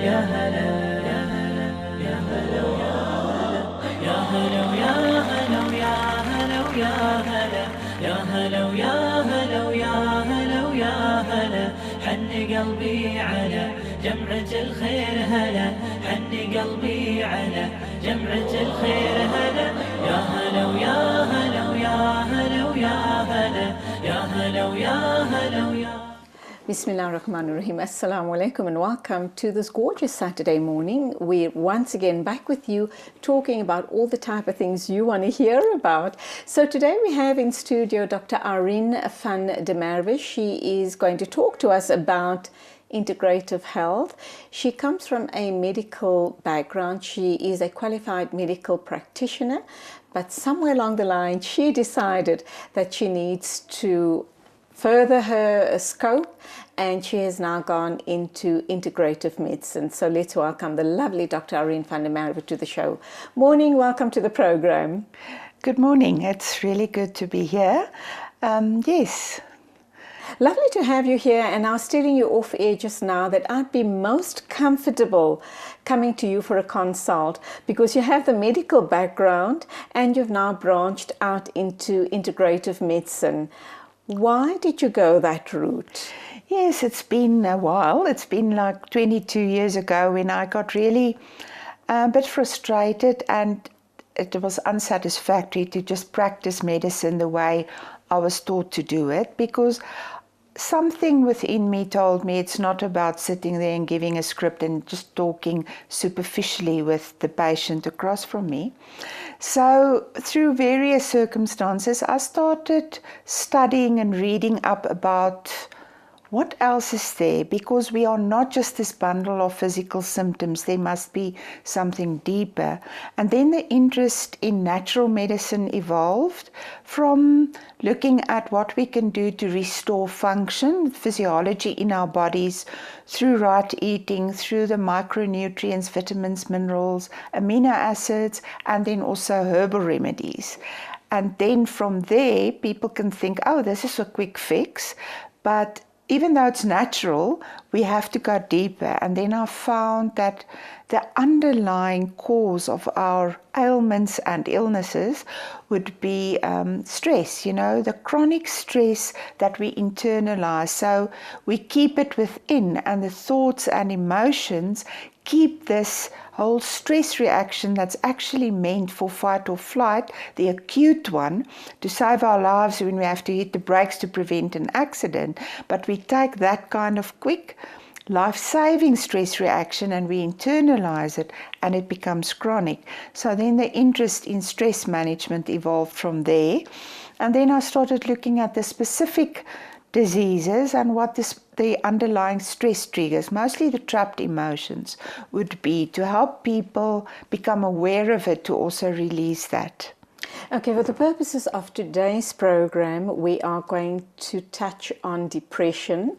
يا هلا يا هلا يا هلا يا هلا يا هلا يا هلا يا هلا يا هلا يا هلا يا هلا يا هلا حن قلبي على جمعة الخير هلا حن قلبي على جمعة الخير هلا يا هلا ويا هلا ويا هلا ويا هلا يا هلا ويا هلا ويا Bismillah ar-Rahman ar-Rahim. Assalamu alaikum and welcome to this gorgeous Saturday morning. We're once again back with you talking about all the type of things you want to hear about. So today we have in studio Dr. Arien van der Merwe. She is going to talk to us about integrative health. She comes from a medical background. She is a qualified medical practitioner, but somewhere along the line she decided that she needs to further her scope, and she has now gone into integrative medicine. So let's welcome the lovely Dr. Arien van der Merwe to the show. Morning, welcome to the program. Good morning. It's really good to be here. Yes. Lovely to have you here, and I was telling you off air just now that I'd be most comfortable coming to you for a consult because you have the medical background and you've now branched out into integrative medicine. Why did you go that route? Yes, it's been a while. It's been like 22 years ago when I got really a bit frustrated, and it was unsatisfactory to just practice medicine the way I was taught to do it, because something within me told me it's not about sitting there and giving a script and just talking superficially with the patient across from me. So through various circumstances, I started studying and reading up about what else is there, because we are not just this bundle of physical symptoms. There must be something deeper. And then the interest in natural medicine evolved from looking at what we can do to restore function, physiology in our bodies through right eating, through the micronutrients, vitamins, minerals, amino acids, and then also herbal remedies. And then from there, people can think, oh, this is a quick fix. But even though it's natural, we have to go deeper. And then I found that the underlying cause of our ailments and illnesses would be stress, the chronic stress that we internalize. So we keep it within, and the thoughts and emotions keep this whole stress reaction that's actually meant for fight or flight, the acute one, to save our lives when we have to hit the brakes to prevent an accident. But we take that kind of quick life-saving stress reaction and we internalize it, and it becomes chronic. So then the interest in stress management evolved from there. And then I started looking at the specific diseases and what the underlying stress triggers, mostly the trapped emotions, would be, to help people become aware of it, to also release that. Okay, for the purposes of today's program, we are going to touch on depression.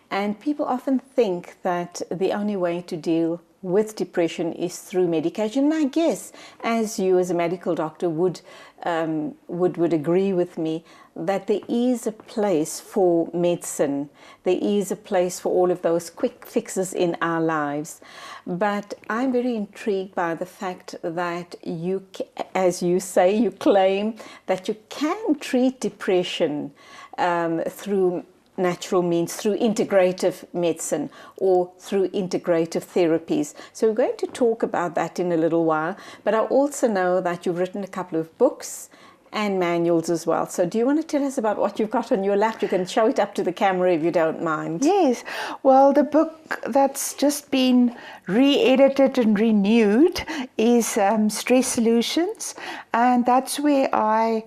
And people often think that the only way to deal with depression is through medication. And I guess, as you as a medical doctor would agree with me, that there is a place for medicine. There is a place for all of those quick fixes in our lives. But I'm very intrigued by the fact that you, as you say, you claim that you can treat depression through natural means, through integrative medicine or through integrative therapies. So we're going to talk about that in a little while, but I also know that you've written a couple of books and manuals as well. So do you want to tell us about what you've got on your lap? You can show it up to the camera if you don't mind. Yes, well, the book that's just been re-edited and renewed is Stress Solutions, and that's where I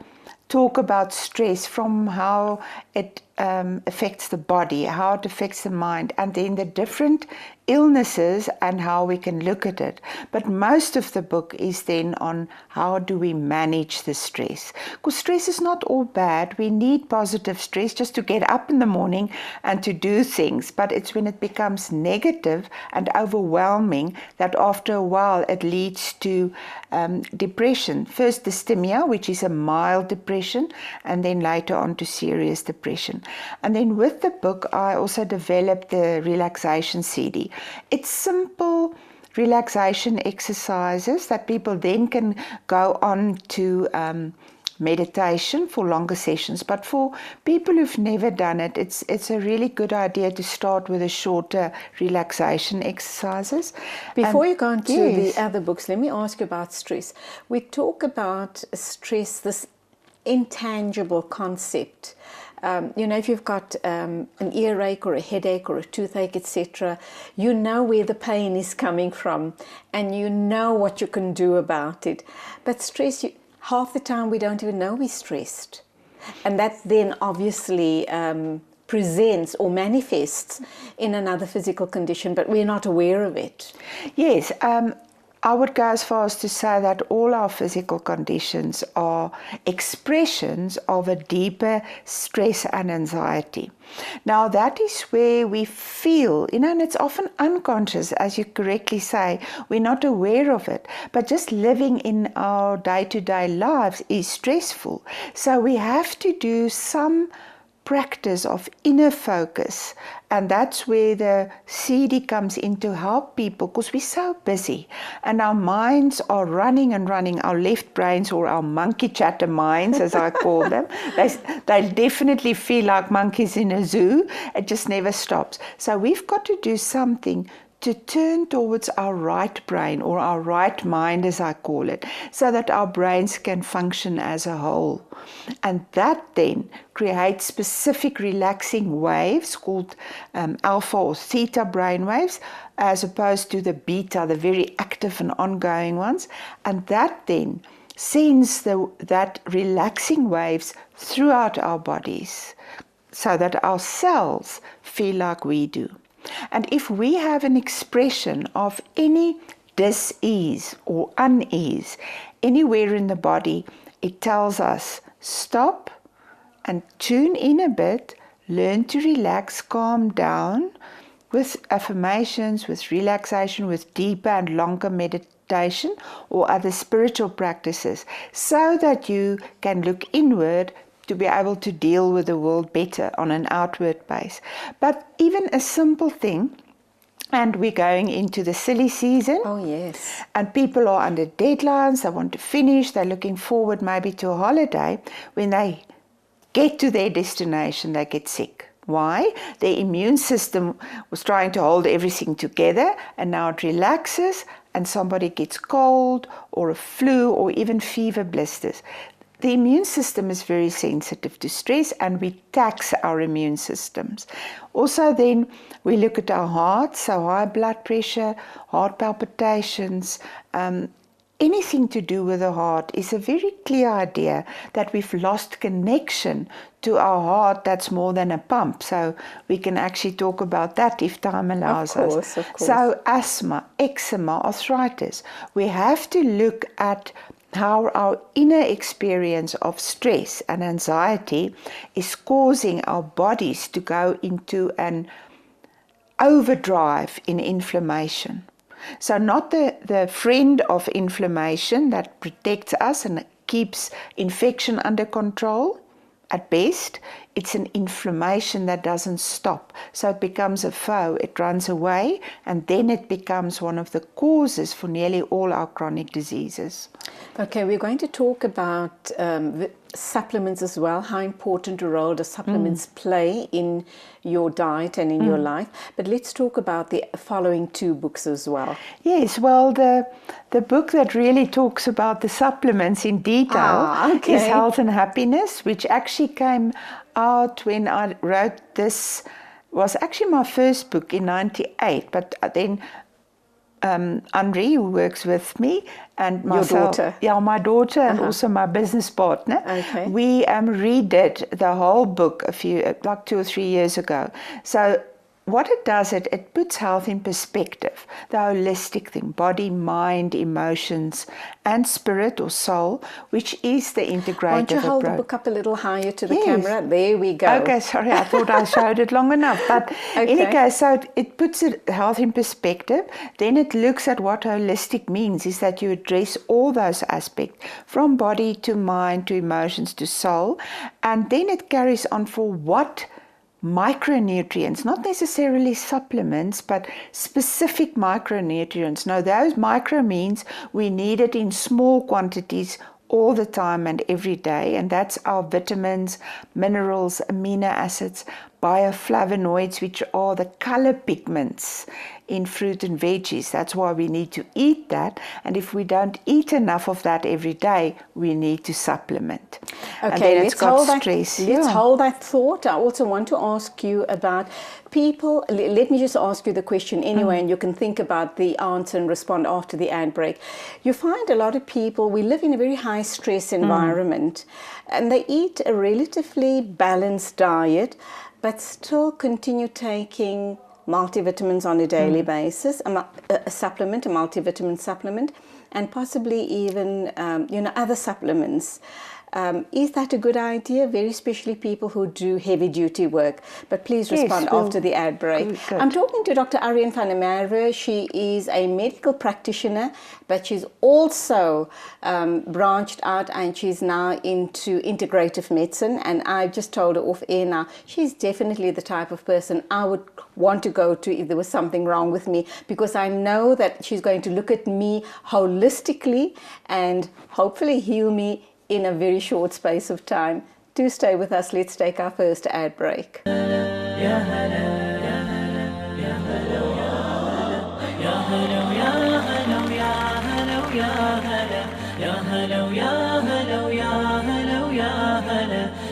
talk about stress, from how it affects the body, how it affects the mind, and then the different illnesses and how we can look at it. But most of the book is then on how do we manage the stress. Because stress is not all bad. We need positive stress just to get up in the morning and to do things. But it's when it becomes negative and overwhelming that after a while it leads to depression. First dysthymia, which is a mild depression, and then later on to serious depression. And then with the book, I also developed the relaxation CD. It's simple relaxation exercises that people then can go on to meditation for longer sessions. But for people who've never done it, it's a really good idea to start with the shorter relaxation exercises. Before you go on to yes. the other books, let me ask you about stress. We talk about stress, this intangible concept. You know, if you've got an earache or a headache or a toothache, etc., you know where the pain is coming from and you know what you can do about it. But stress, half the time we don't even know we're stressed. And that then obviously presents or manifests in another physical condition, but we're not aware of it. Yes, I would go as far as to say that all our physical conditions are expressions of a deeper stress and anxiety. Now that is where we feel, you know, and it's often unconscious, as you correctly say, we're not aware of it, but just living in our day-to-day lives is stressful. So we have to do some practice of inner focus, and that's where the CD comes in to help people, because we're so busy and our minds are running and running. Our left brains, or our monkey chatter minds as I call them, they definitely feel like monkeys in a zoo. It just never stops. So we've got to do something to turn towards our right brain, or our right mind as I call it, so that our brains can function as a whole. And that then creates specific relaxing waves called alpha or theta brain waves, as opposed to the beta, the very active and ongoing ones. And that then sends that relaxing waves throughout our bodies, so that our cells feel like we do. And if we have an expression of any dis-ease or unease anywhere in the body, it tells us stop and tune in a bit, learn to relax, calm down with affirmations, with relaxation, with deeper and longer meditation or other spiritual practices, so that you can look inward to be able to deal with the world better on an outward base. But even a simple thing, and we're going into the silly season. Oh, yes. And people are under deadlines, they want to finish, they're looking forward maybe to a holiday. When they get to their destination, they get sick. Why? Their immune system was trying to hold everything together, and now it relaxes and somebody gets cold or a flu or even fever blisters. The immune system is very sensitive to stress, and we tax our immune systems. Also then we look at our heart, so high blood pressure, heart palpitations, anything to do with the heart is a very clear idea that we've lost connection to our heart. That's more than a pump. So we can actually talk about that if time allows us. Of course. So asthma, eczema, arthritis, we have to look at how our inner experience of stress and anxiety is causing our bodies to go into an overdrive in inflammation. So not the friend of inflammation that protects us and keeps infection under control. At best, it's an inflammation that doesn't stop. So it becomes a foe, it runs away, and then it becomes one of the causes for nearly all our chronic diseases. Okay, we're going to talk about supplements as well. How important a role do supplements play in your diet and in your life? But let's talk about the following two books as well. Yes, well, the book that really talks about the supplements in detail is Health and Happiness, which actually came out when I wrote this. Was actually my first book in '98, but then Andre, who works with me, and myself, your daughter. Yeah, my daughter, and also my business partner. Okay. We redid the whole book like 2 or 3 years ago. So what it does, it puts health in perspective, the holistic thing, body, mind, emotions, and spirit or soul, which is the integrative approach. Won't you hold the book up a little higher to the camera? There we go. Okay, sorry, I thought I showed it long enough. But in any case, so it puts health in perspective. Then it looks at what holistic means, is that you address all those aspects, from body to mind to emotions to soul. And then it carries on for what micronutrients, not necessarily supplements, but specific micronutrients. Now, those micro means we need it in small quantities all the time and every day, and that's our vitamins, minerals, amino acids, bioflavonoids, which are the color pigments in fruit and veggies. That's why we need to eat that, and if we don't eat enough of that every day, we need to supplement. Okay, let's hold that thought. I also want to ask you about people. Let me just ask you the question anyway, and you can think about the answer and respond after the ad break. You find a lot of people, we live in a very high stress environment, and they eat a relatively balanced diet, but still continue taking multivitamins on a daily basis, a multivitamin supplement, and possibly even other supplements. Is that a good idea? Very especially people who do heavy duty work. But please respond after the ad break. Good. I'm talking to Dr. Aryan van der Merwe. She is a medical practitioner, but she's also branched out, and she's now into integrative medicine. And I just told her off air now, she's definitely the type of person I would want to go to if there was something wrong with me, because I know that she's going to look at me holistically and hopefully heal me in a very short space of time. Do stay with us. Let's take our first ad break.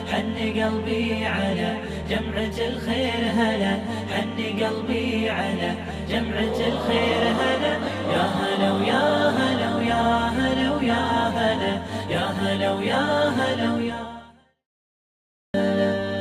حني قلبي على جمعة الخير هلا، حني قلبي على جمعة الخير هلا، يا هلا ويا هلا ويا هلا ويا هلا، يا هلا ويا هلا ويا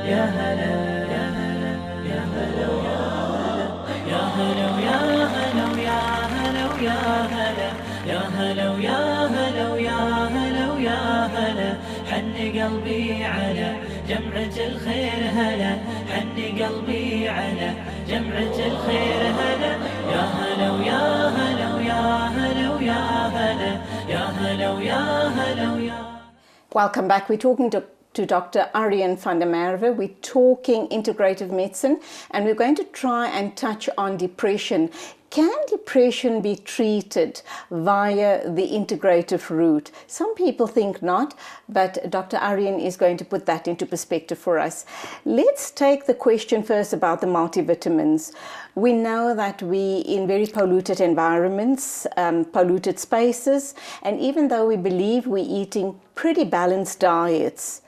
يا هلا يا هلا يا هلا ويا هلا، يا هلا ويا هلا ويا هلا ويا هلا، يا هلا ويا هلا ويا هلا ويا هلا، حني قلبي على جمعة الخير هلا، حني قلبي على جمعة الخير هلا، يا هلا ويا هلا ويا هلا ويا هلا، يا هلا ويا هلا ويا. Welcome back. We're talking to Dr. Aryan van der Merwe. We're talking integrative medicine, and we're going to try and touch on depression. Can depression be treated via the integrative route? Some people think not, but Dr. Aryan is going to put that into perspective for us. Let's take the question first about the multivitamins. We know that we in very polluted environments, polluted spaces, and even though we believe we're eating pretty balanced diets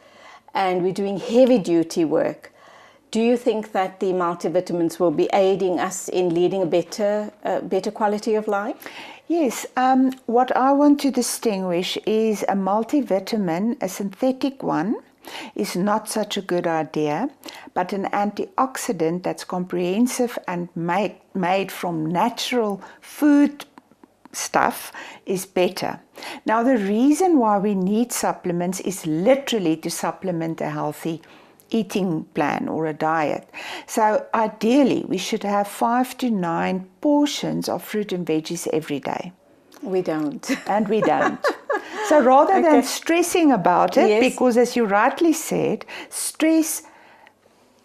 and we're doing heavy duty work, do you think that the multivitamins will be aiding us in leading a better quality of life? Yes. What I want to distinguish is a multivitamin, a synthetic one, is not such a good idea, but an antioxidant that's comprehensive and made from natural food stuff is better. Now, the reason why we need supplements is literally to supplement a healthy eating plan or a diet. So ideally we should have 5 to 9 portions of fruit and veggies every day. We don't. And we don't. So rather than stressing about it, because as you rightly said, stress,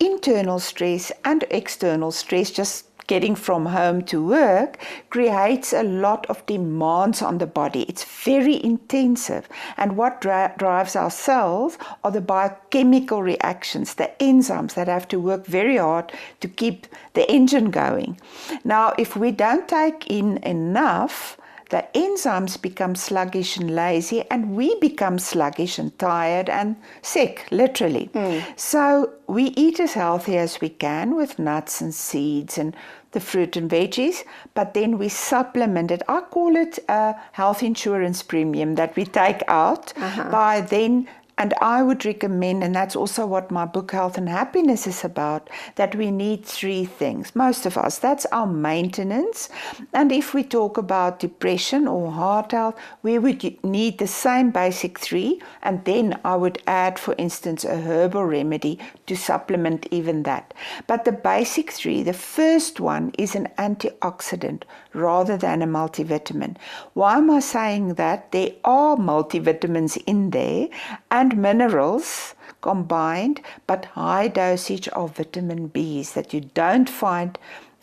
internal stress and external stress, just getting from home to work, creates a lot of demands on the body. It's very intensive. And what drives our cells are the biochemical reactions, the enzymes that have to work very hard to keep the engine going. Now, if we don't take in enough, the enzymes become sluggish and lazy, and we become sluggish and tired and sick, literally. So we eat as healthy as we can with nuts and seeds and the fruit and veggies, but then we supplement it. I call it a health insurance premium that we take out by then. And I would recommend, and that's also what my book Health and Happiness is about, that we need 3 things. Most of us, that's our maintenance. And if we talk about depression or heart health, we would need the same basic 3. And then I would add, for instance, a herbal remedy to supplement even that. But the basic 3, the first one is an antioxidant rather than a multivitamin. Why am I saying that? There are multivitamins in there and minerals, combined but high dosage of vitamin Bs that you don't find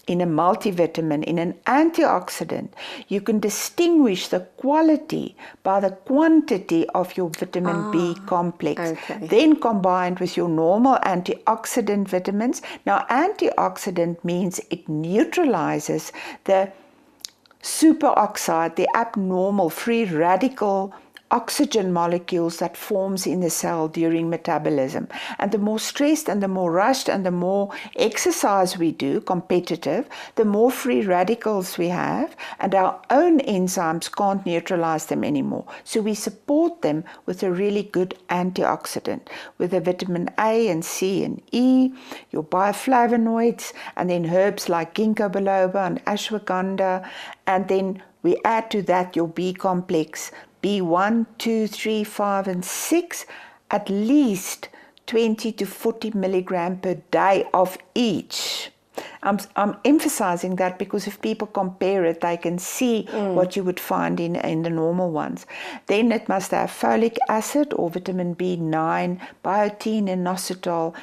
in a multivitamin. In an antioxidant, you can distinguish the quality by the quantity of your vitamin B complex, then combined with your normal antioxidant vitamins. Now, antioxidant means it neutralizes the superoxide, the abnormal free radical oxygen molecules that forms in the cell during metabolism. And the more stressed and the more rushed and the more exercise we do, competitive, the more free radicals we have, and our own enzymes can't neutralize them anymore. So we support them with a really good antioxidant, with the vitamin A and C and E, your bioflavonoids, and then herbs like ginkgo biloba and ashwagandha, and then we add to that your B complex, B1, 2, 3, 5, and 6, at least 20 to 40 milligram per day of each. I'm emphasizing that because if people compare it, they can see what you would find in the normal ones. Then it must have folic acid or vitamin B9, biotin, inositol,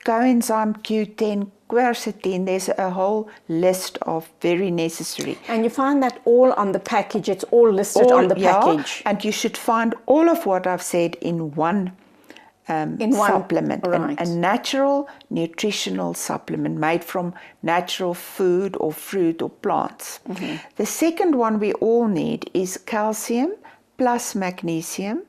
coenzyme Q10, quercetin. There's a whole list of very necessary. And you find that all on the package, it's all listed on the package. Yeah, and you should find all of what I've said in one supplement, right. a natural nutritional supplement made from natural food or fruit or plants. The second one we all need is calcium plus magnesium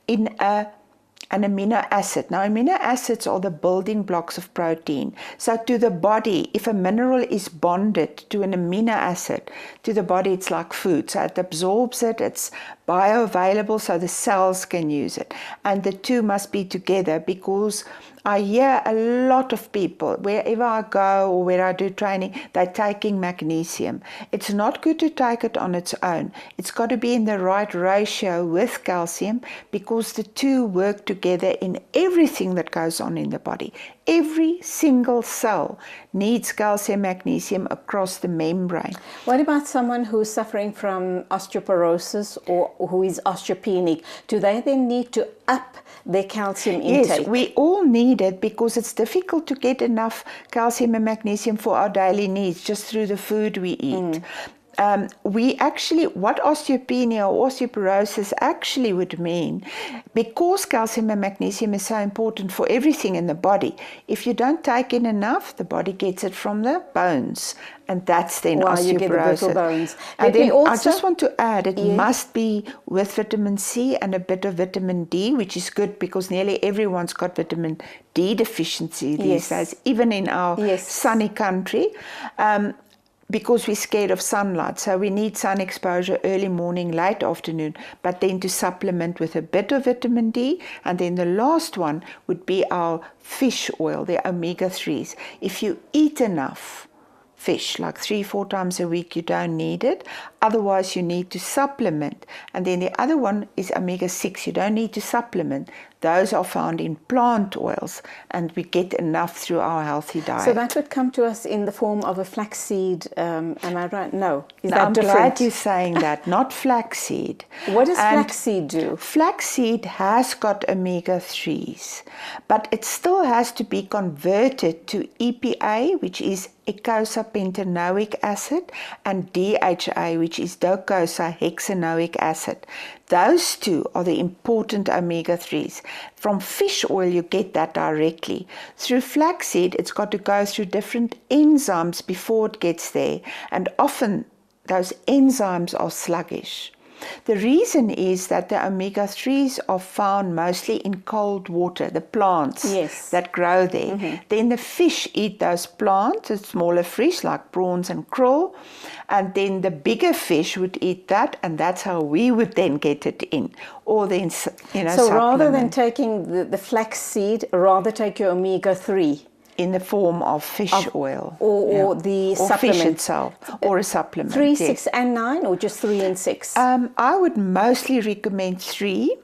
in an amino acid. Now, amino acids are the building blocks of protein. So to the body, if a mineral is bonded to an amino acid, to the body it's like food. So it absorbs it, it's bioavailable so the cells can use it. And the two must be together, because I hear a lot of people, wherever I go or where I do training, they're taking magnesium. It's not good to take it on its own. It's got to be in the right ratio with calcium, because the two work together in everything that goes on in the body. Every single cell needs calcium, magnesium across the membrane. What about someone who's suffering from osteoporosis or who is osteopenic? Do they then need to up their calcium intake? Yes, we all need it, because it's difficult to get enough calcium and magnesium for our daily needs just through the food we eat. We actually, what osteopenia or osteoporosis actually would mean, because calcium and magnesium is so important for everything in the body, if you don't take in enough, the body gets it from the bones, and that's then osteoporosis. You get the brittle bones. And then I just want to add, it must be with vitamin C and a bit of vitamin D, which is good because nearly everyone's got vitamin D deficiency these days, even in our sunny country. Because we're scared of sunlight. So we need sun exposure early morning, late afternoon, but then to supplement with a bit of vitamin D. And then the last one would be our fish oil, the omega-3s. If you eat enough fish, like 3-4 times a week, you don't need it. Otherwise, you need to supplement. And then the other one is omega-6. You don't need to supplement. Those are found in plant oils, and we get enough through our healthy diet. So that would come to us in the form of a flaxseed, am I right? No. Is that I'm different? glad you're saying that, not flaxseed. What does flaxseed do? Flaxseed has got omega-3s, but it still has to be converted to EPA, which is eicosapentaenoic acid, and DHA, which is docosahexaenoic acid. Those two are the important omega-3s. From fish oil, you get that directly. Through flaxseed, it's got to go through different enzymes before it gets there, and often those enzymes are sluggish. The reason is that the omega-3s are found mostly in cold water, the plants that grow there. Then the fish eat those plants, the smaller fish like prawns and krill, and then the bigger fish would eat that, and that's how we would then get it in. Or then, so rather than taking the flaxseed, rather take your omega-3. In the form of fish oil. Or the supplement. Fish itself, or a supplement. 3, 6, and 9, or just 3 and 6? I would mostly recommend 3.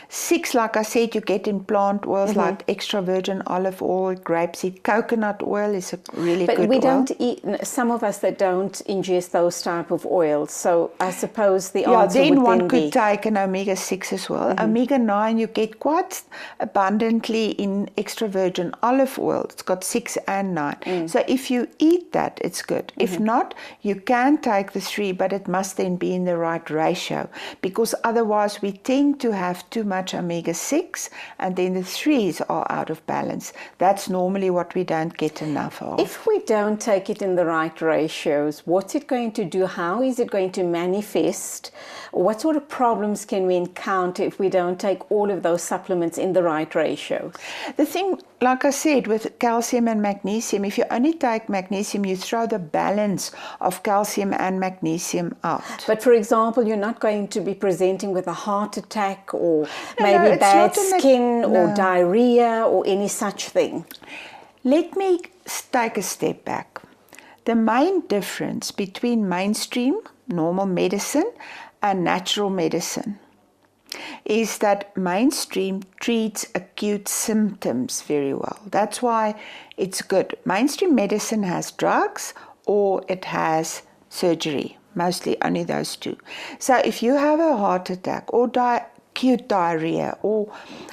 6, like I said, you get in plant oils like extra virgin olive oil, grapeseed, coconut oil is a really good oil. But we don't eat, some of us that don't ingest those type of oils, so I suppose the answer then would one then could be... take an omega-6 as well. Omega-9 you get quite abundantly in extra virgin olive oil. It's got 6 and 9. So if you eat that, it's good. If not, you can take the 3, but it must then be in the right ratio, because otherwise we tend to have too much omega-6 and then the 3s are out of balance. That's normally what we don't get enough of. If we don't take it in the right ratios, what's it going to do? How is it going to manifest? What sort of problems can we encounter if we don't take all of those supplements in the right ratios? The thing, like I said, with calcium and magnesium, if you only take magnesium, you throw the balance of calcium and magnesium out. But for example, you're not going to be presenting with a heart attack or maybe bad skin or diarrhea or any such thing. Let me take a step back. The main difference between mainstream, normal medicine, and natural medicine is that mainstream treats acute symptoms very well. That's why it's good. Mainstream medicine has drugs or it has surgery, mostly only those two. So if you have a heart attack or acute diarrhea or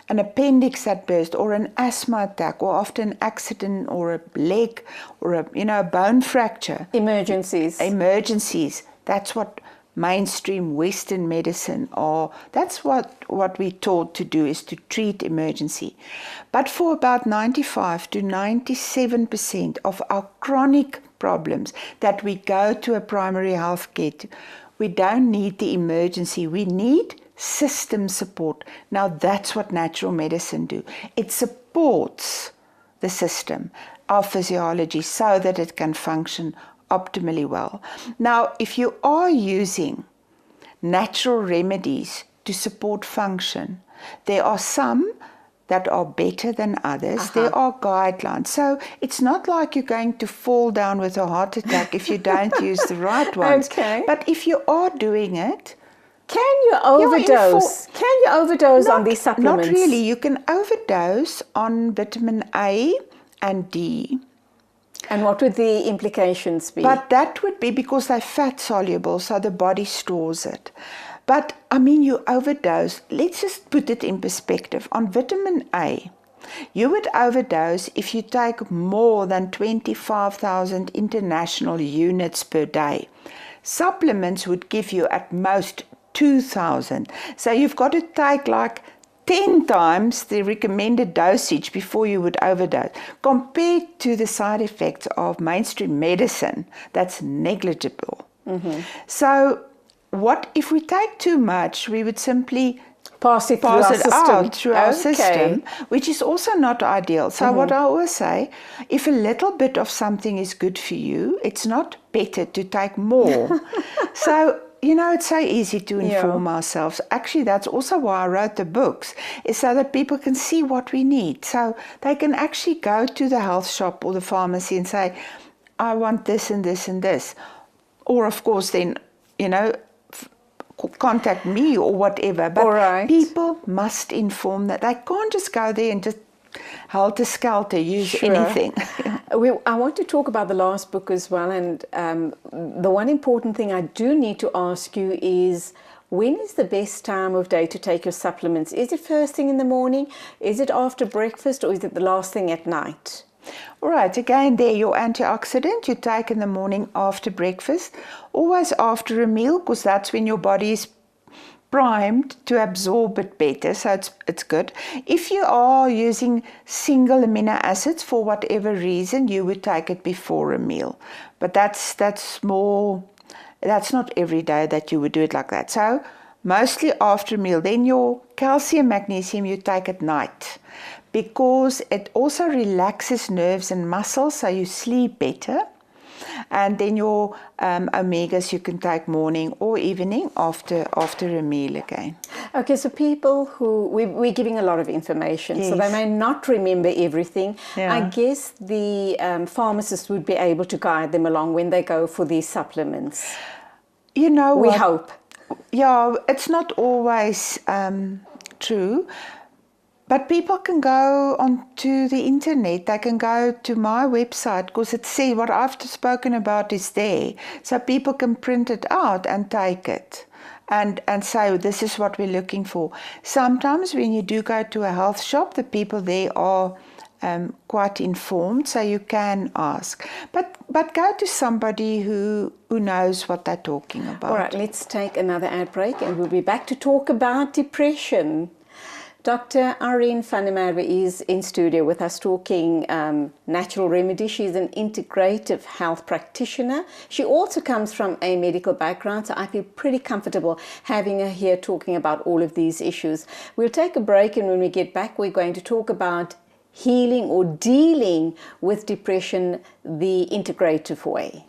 an appendix that burst or an asthma attack or after an accident or a leg or a bone fracture. Emergencies. That's what mainstream Western medicine are. That's what we're taught to do, is to treat emergency. But for about 95 to 97% of our chronic problems that we go to a primary health care to, we don't need the emergency. We need system support. Now that's what natural medicine do. It supports the system, our physiology, so that it can function optimally well. Now, if you are using natural remedies to support function, there are some that are better than others. There are guidelines. So it's not like you're going to fall down with a heart attack if you don't use the right ones. Okay. But if you are doing it, can you overdose? Can you overdose on these supplements? Not really. You can overdose on vitamin A and D. And what would the implications be? But that would be because they're fat soluble, so the body stores it. But I mean, you overdose. Let's just put it in perspective. On vitamin A, you would overdose if you take more than 25,000 international units per day. Supplements would give you at most 2,000. So you've got to take like 10 times the recommended dosage before you would overdose. Compared to the side effects of mainstream medicine, that's negligible. So what if we take too much, we would simply pass it out through our system, which is also not ideal. So what I always say, if a little bit of something is good for you, it's not better to take more. So, you know, it's so easy to inform ourselves. Actually, that's also why I wrote the books, is so that people can see what we need. So they can actually go to the health shop or the pharmacy and say, I want this and this and this. Or, of course, then, you know, contact me or whatever. But people must inform that. They can't just go there and just helter-skelter use anything. I want to talk about the last book as well, and the one important thing I do need to ask you is, when is the best time of day to take your supplements? Is it first thing in the morning? Is it after breakfast? Or is it the last thing at night? All right, again there, your antioxidant you take in the morning after breakfast, always after a meal, because that's when your body is primed to absorb it better, so it's good. If you are using single amino acids for whatever reason, you would take it before a meal. But that's not every day that you would do it like that. So mostly after a meal. Then your calcium, magnesium you take at night, because it also relaxes nerves and muscles, so you sleep better. And then your omegas you can take morning or evening after a meal again. Okay, so people who, we're giving a lot of information, so they may not remember everything. I guess the pharmacist would be able to guide them along when they go for these supplements. You know we hope. Yeah, it's not always true. But people can go onto the internet, they can go to my website, because it's see what I've spoken about is there. So people can print it out and take it and say, this is what we're looking for. Sometimes when you do go to a health shop, the people there are quite informed, so you can ask. But go to somebody who knows what they're talking about. All right, let's take another ad break and we'll be back to talk about depression. Dr. Irene van der Merwe is in studio with us talking natural remedy. She's an integrative health practitioner. She also comes from a medical background, so I feel pretty comfortable having her here talking about all of these issues. We'll take a break, and when we get back, we're going to talk about healing or dealing with depression the integrative way.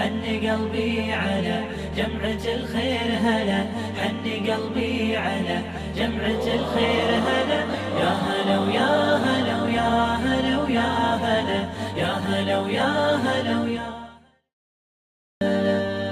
حن قلبي على جمعة الخير هلا حن قلبي على جمعة الخير هلا يا هلا ويا هلا ويا هلا ويا هلا يا هلا ويا هلا ويا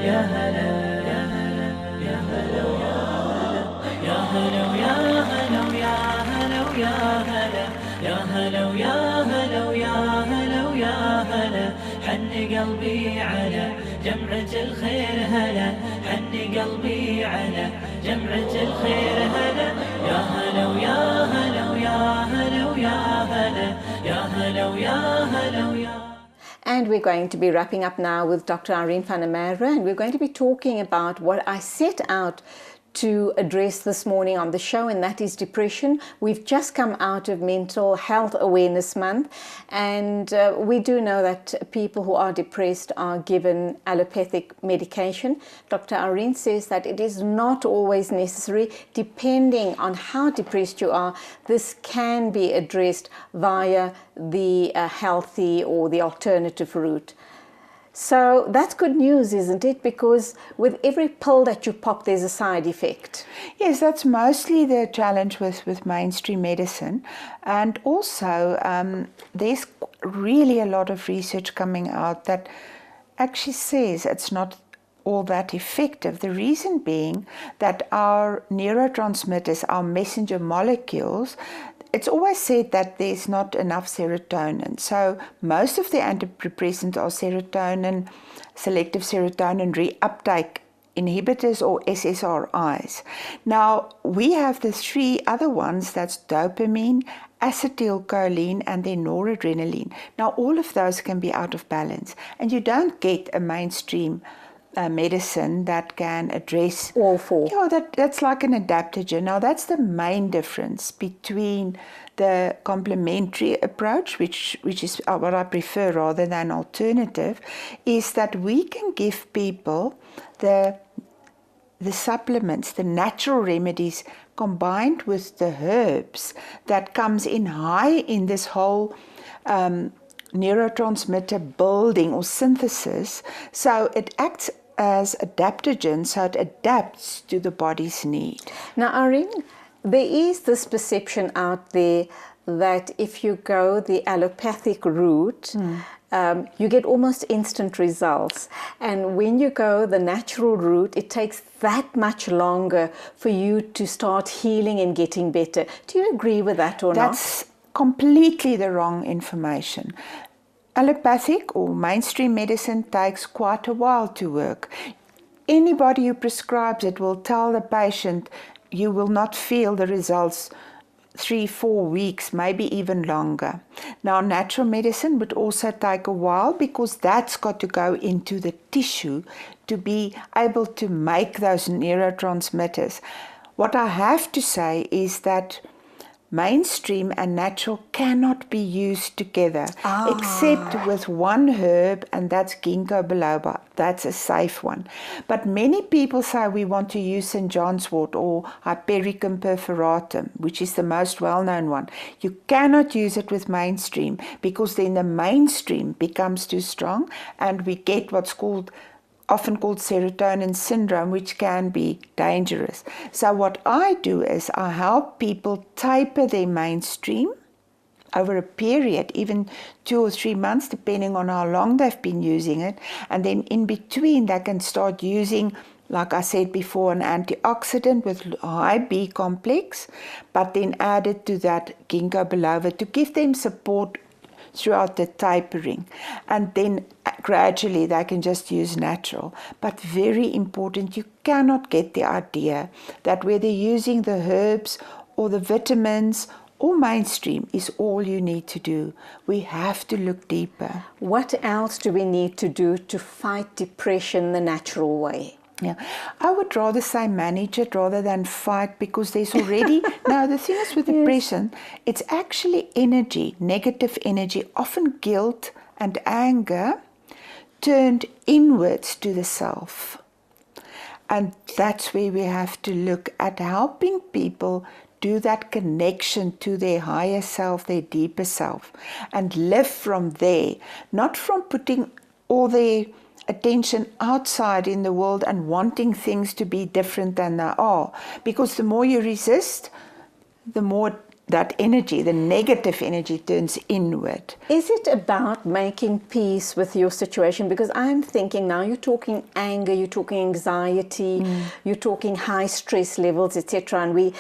يا هلا يا هلا يا هلا ويا هلا يا هلا ويا هلا ويا هلا ويا هلا يا هلا ويا هلا ويا هلا ويا هلا حن قلبي على جمعة الخير هلا حن قلبي على جمعة الخير هلا يا هلا ويا هلا ويا هلا ويا هلا يا هلا ويا هلا ويا. And we're going to be wrapping up now with Dr. Irene van der Merwe, and we're going to be talking about what I set out to address this morning on the show, and that is depression. We've just come out of Mental Health Awareness Month, and we do know that people who are depressed are given allopathic medication. Dr. Irene says that it is not always necessary. Depending on how depressed you are, this can be addressed via the healthy or the alternative route. So that's good news, isn't it? Because with every pill that you pop, there's a side effect. Yes, that's mostly the challenge with mainstream medicine. And also, there's really a lot of research coming out that actually says it's not all that effective. The reason being that our neurotransmitters, our messenger molecules, it's always said that there's not enough serotonin. So most of the antidepressants are selective serotonin reuptake inhibitors or SSRIs. Now, we have the three other ones, that's dopamine, acetylcholine, and then noradrenaline. Now, all of those can be out of balance, and you don't get a mainstream medicine that can address all four. Yeah, that's like an adaptogen. Now, that's the main difference between the complementary approach, which is what I prefer rather than alternative, is that we can give people the supplements, the natural remedies combined with the herbs that comes in high in this whole neurotransmitter building or synthesis. So it acts as adaptogen, so it adapts to the body's need. Now, Irene, there is this perception out there that if you go the allopathic route, you get almost instant results. And when you go the natural route, it takes that much longer for you to start healing and getting better. Do you agree with that or not? That's completely the wrong information. Allopathic or mainstream medicine takes quite a while to work. Anybody who prescribes it will tell the patient you will not feel the results 3-4 weeks, maybe even longer. Now, natural medicine would also take a while because that's got to go into the tissue to be able to make those neurotransmitters. What I have to say is that mainstream and natural cannot be used together except with one herb, and that's ginkgo biloba. That's a safe one. But many people say we want to use St. John's wort or Hypericum perforatum, which is the most well-known one. You cannot use it with mainstream because then the mainstream becomes too strong and we get what's often called serotonin syndrome, which can be dangerous. So what I do is I help people taper their mainstream over a period, even 2 or 3 months, depending on how long they've been using it. And then in between, they can start using, like I said before, an antioxidant with high B complex, but then added to that ginkgo biloba to give them support throughout the tapering. And then gradually they can just use natural. But very important, you cannot get the idea that whether using the herbs or the vitamins or mainstream is all you need to do. We have to look deeper. What else do we need to do to fight depression the natural way? Yeah, I would rather say manage it rather than fight, because there's already, now the thing is with depression, it's actually energy, negative energy, often guilt and anger turned inwards to the self. And that's where we have to look at helping people do that connection to their higher self, their deeper self, and live from there, not from putting all their attention outside in the world and wanting things to be different than they are. Because the more you resist, the more that energy, the negative energy, turns inward. Is it about making peace with your situation? Because I'm thinking now you're talking anger, you're talking anxiety, you're talking high stress levels, etc. And we,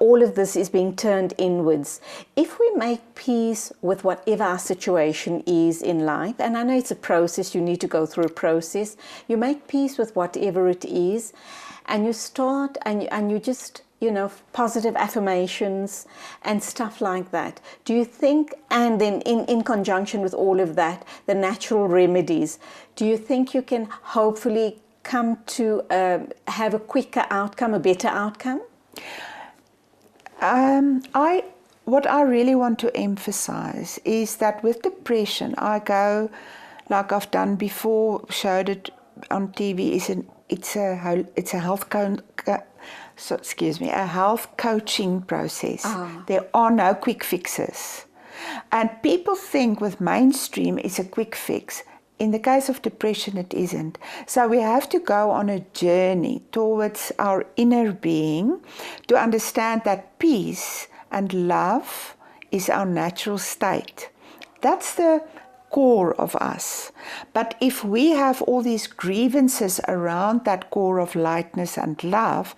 all of this is being turned inwards. If we make peace with whatever our situation is in life, and I know it's a process, you need to go through a process, you make peace with whatever it is, and you start and you just, positive affirmations and stuff like that. Do you think, and then in conjunction with all of that, the natural remedies, do you think you can hopefully come to have a quicker outcome, a better outcome? What I really want to emphasize is that with depression, I go, like I've done before, showed it on TV, it's a health a health coaching process. There are no quick fixes. And people think with mainstream it's a quick fix. In the case of depression, it isn't. So we have to go on a journey towards our inner being to understand that peace and love is our natural state. That's the core of us. But if we have all these grievances around that core of lightness and love,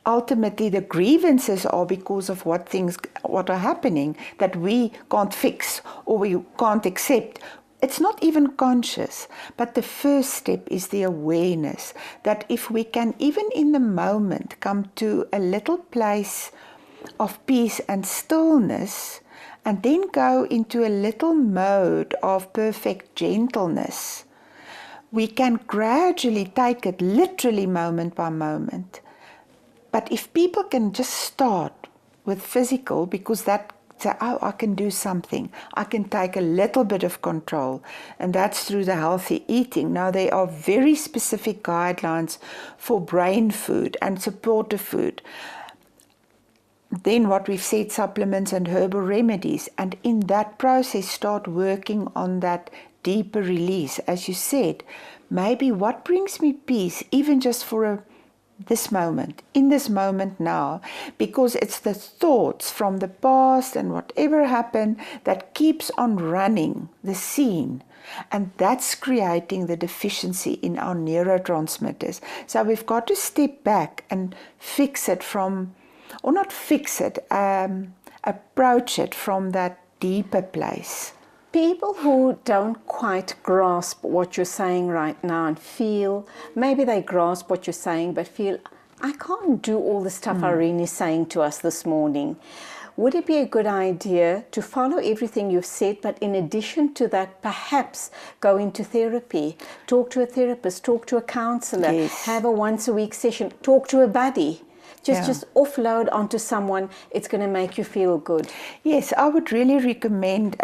ultimately the grievances are because of what are happening that we can't fix or we can't accept. It's not even conscious, but the first step is the awareness that if we can, even in the moment, come to a little place of peace and stillness, and then go into a little mode of perfect gentleness, we can gradually take it literally moment by moment. But if people can just start with physical, because that say, I can do something, I can take a little bit of control, and that's through the healthy eating. Now there are very specific guidelines for brain food and supportive food. Then what we've said, supplements and herbal remedies, and in that process start working on that deeper release. As you said, maybe what brings me peace, even just for this moment, in this moment now, because it's the thoughts from the past and whatever happened that keeps on running the scene, and that's creating the deficiency in our neurotransmitters. So we've got to step back and fix it from, or not fix it, approach it from that deeper place. People who don't quite grasp what you're saying right now and feel, maybe they grasp what you're saying, but feel, I can't do all the stuff Irene is saying to us this morning. Would it be a good idea to follow everything you've said, but in addition to that, perhaps go into therapy, talk to a therapist, talk to a counselor, have a once-a-week session, talk to a buddy? Just offload onto someone. It's going to make you feel good. Yes, I would really recommend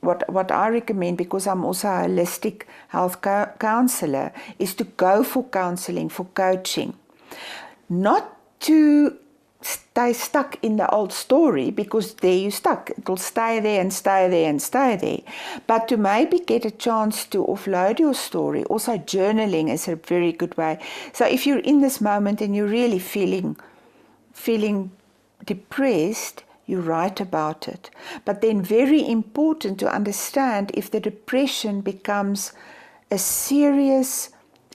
what I recommend, because I'm also a holistic health counselor, is to go for counseling, for coaching. Not to stay stuck in the old story, because there you're stuck. It'll stay there and stay there and stay there. But to maybe get a chance to offload your story. Also journaling is a very good way. So if you're in this moment and you're really feeling depressed, you write about it. But then very important to understand, if the depression becomes a serious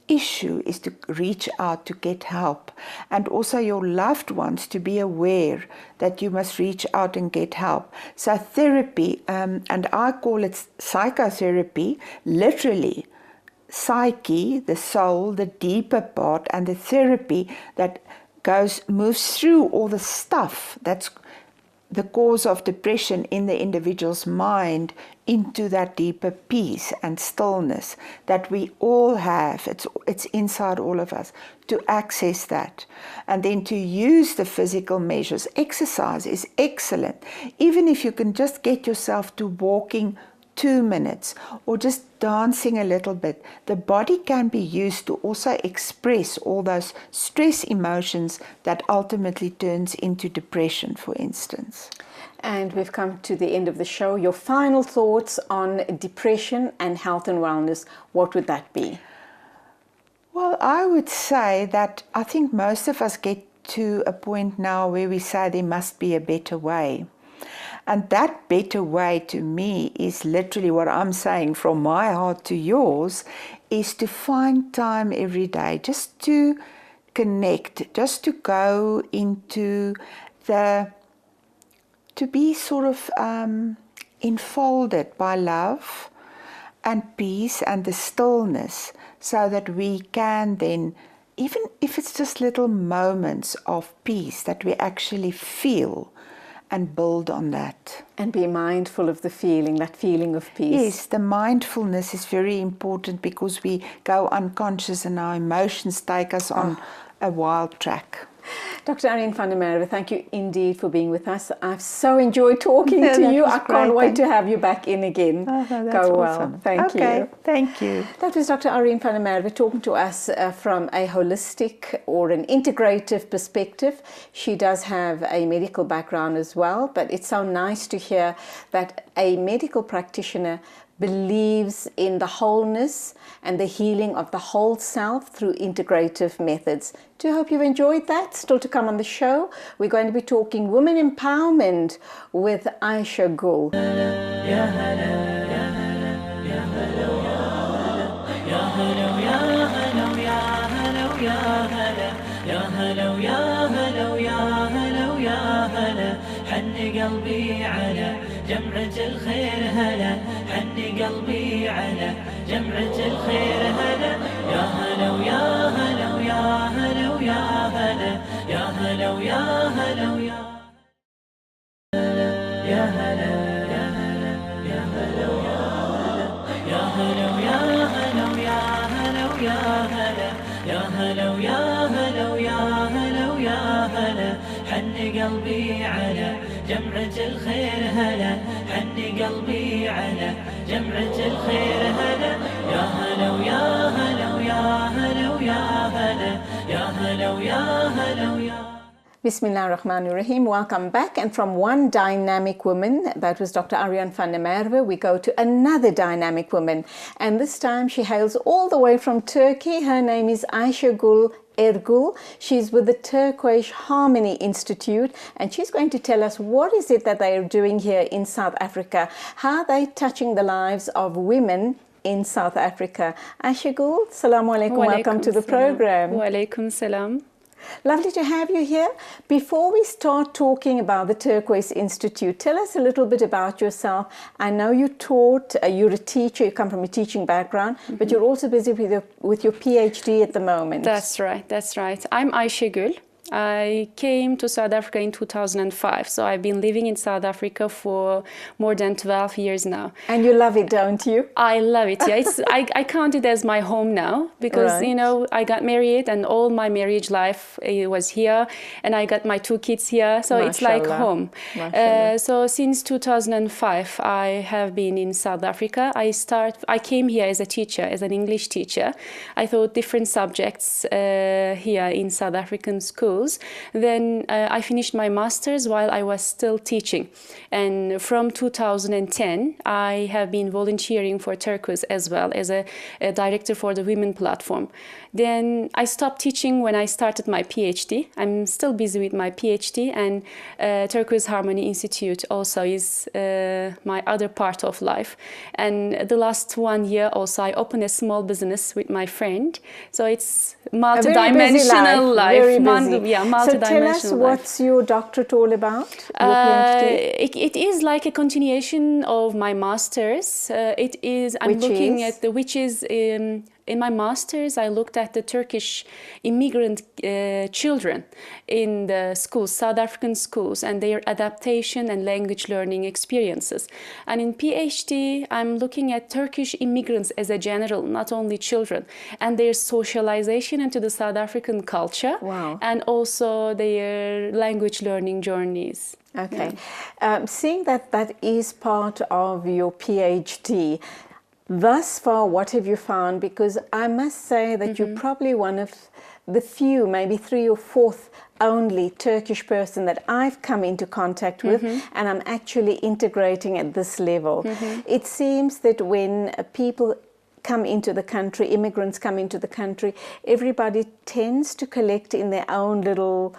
issue, is to reach out to get help, and also your loved ones to be aware that you must reach out and get help. So therapy, and I call it psychotherapy, literally psyche, the soul, the deeper part, and the therapy that moves through all the stuff that's the cause of depression in the individual's mind into that deeper peace and stillness that we all have. It's inside all of us, to access that. And then to use the physical measures. Exercise is excellent. Even if you can just get yourself to walking 2 minutes or just dancing a little bit, the body can be used to also express all those stress emotions that ultimately turns into depression, for instance. And we've come to the end of the show. Your final thoughts on depression and health and wellness, what would that be? Well, I would say that I think most of us get to a point now where we say there must be a better way. And that better way to me is literally what I'm saying from my heart to yours, is to find time every day just to connect, just to go into to be sort of enfolded by love and peace and the stillness, so that we can then, even if it's just little moments of peace, that we actually feel and build on that. And be mindful of the feeling, that feeling of peace. Yes, the mindfulness is very important, because we go unconscious and our emotions take us on a wild track. Dr. Aryan van der Merwe, thank you indeed for being with us. I've so enjoyed talking to you. I can't wait to have you back in again. Oh, no, Go well. awesome. Thank you. Okay, thank you. That was Dr. Aryan van der Merwe talking to us from a holistic or an integrative perspective. She does have a medical background as well, but it's so nice to hear that a medical practitioner believes in the wholeness and the healing of the whole self through integrative methods. Do hope you've enjoyed that. Still to come on the show, we're going to be talking women empowerment with Aisha Gul. حني قلبي على جمعة الخير هلا حني قلبي على جمعة الخير هلا يا هلا ويا هلا ويا هلا ويا هلا يا هلا ويا هلا ويا يا هلا يا هلا يا هلا ويا هلا يا هلا ويا هلا ويا هلا ويا هلا يا هلا ويا هلا ويا هلا ويا هلا حني قلبي على جمعة الخير هلا حني قلبي على جمعة الخير هلا يا هلا ويا هلا ويا هلا ويا هلا يا هلا ويا هلا ويا Bismillah ar-Rahman ar-Rahim. Welcome back. And from one dynamic woman, that was Dr. Aryan van der Merwe, we go to another dynamic woman. And this time she hails all the way from Turkey. Her name is Aisha Gul Ergul. She's with the Turkish Harmony Institute, and she's going to tell us what is it that they are doing here in South Africa, how they're touching the lives of women in South Africa. Aisha Gul, Assalamu alaikum. Welcome to the program. Wa alaikum salam. Lovely to have you here. Before we start talking about the Turquoise Institute, tell us a little bit about yourself. I know you taught, you're a teacher, you come from a teaching background, but you're also busy with your PhD at the moment. That's right, that's right. I'm Aisha Gul. I came to South Africa in 2005, so I've been living in South Africa for more than 12 years now. And you love it, don't you? I love it, yeah. I count it as my home now, because, you know, I got married and all my marriage life was here, and I got my 2 kids here, so it's like home. So since 2005, I have been in South Africa. I came here as a teacher, as an English teacher. I taught different subjects here in South African schools. schools. Then I finished my master's while I was still teaching. And from 2010, I have been volunteering for Turquoise as well as a director for the Women Platform. Then I stopped teaching when I started my PhD. I'm still busy with my PhD, and Turquoise Harmony Institute also is my other part of life. And the last 1 year also I opened a small business with my friend. So it's multi-dimensional life. Very busy. Yeah, multi-dimensional. So tell us, what's your doctorate all about? Your PhD? It is like a continuation of my master's. In my master's, I looked at the Turkish immigrant children in the schools, South African schools, and their adaptation and language learning experiences. And in PhD, I'm looking at Turkish immigrants as a general, not only children, and their socialization into the South African culture, and also their language learning journeys. Okay. Yeah. Seeing that that is part of your PhD, thus far, what have you found? Because I must say that you're probably one of the few, maybe 3 or 4th only Turkish person that I've come into contact with, and I'm actually integrating at this level. It seems that when people come into the country, immigrants come into the country, everybody tends to collect in their own little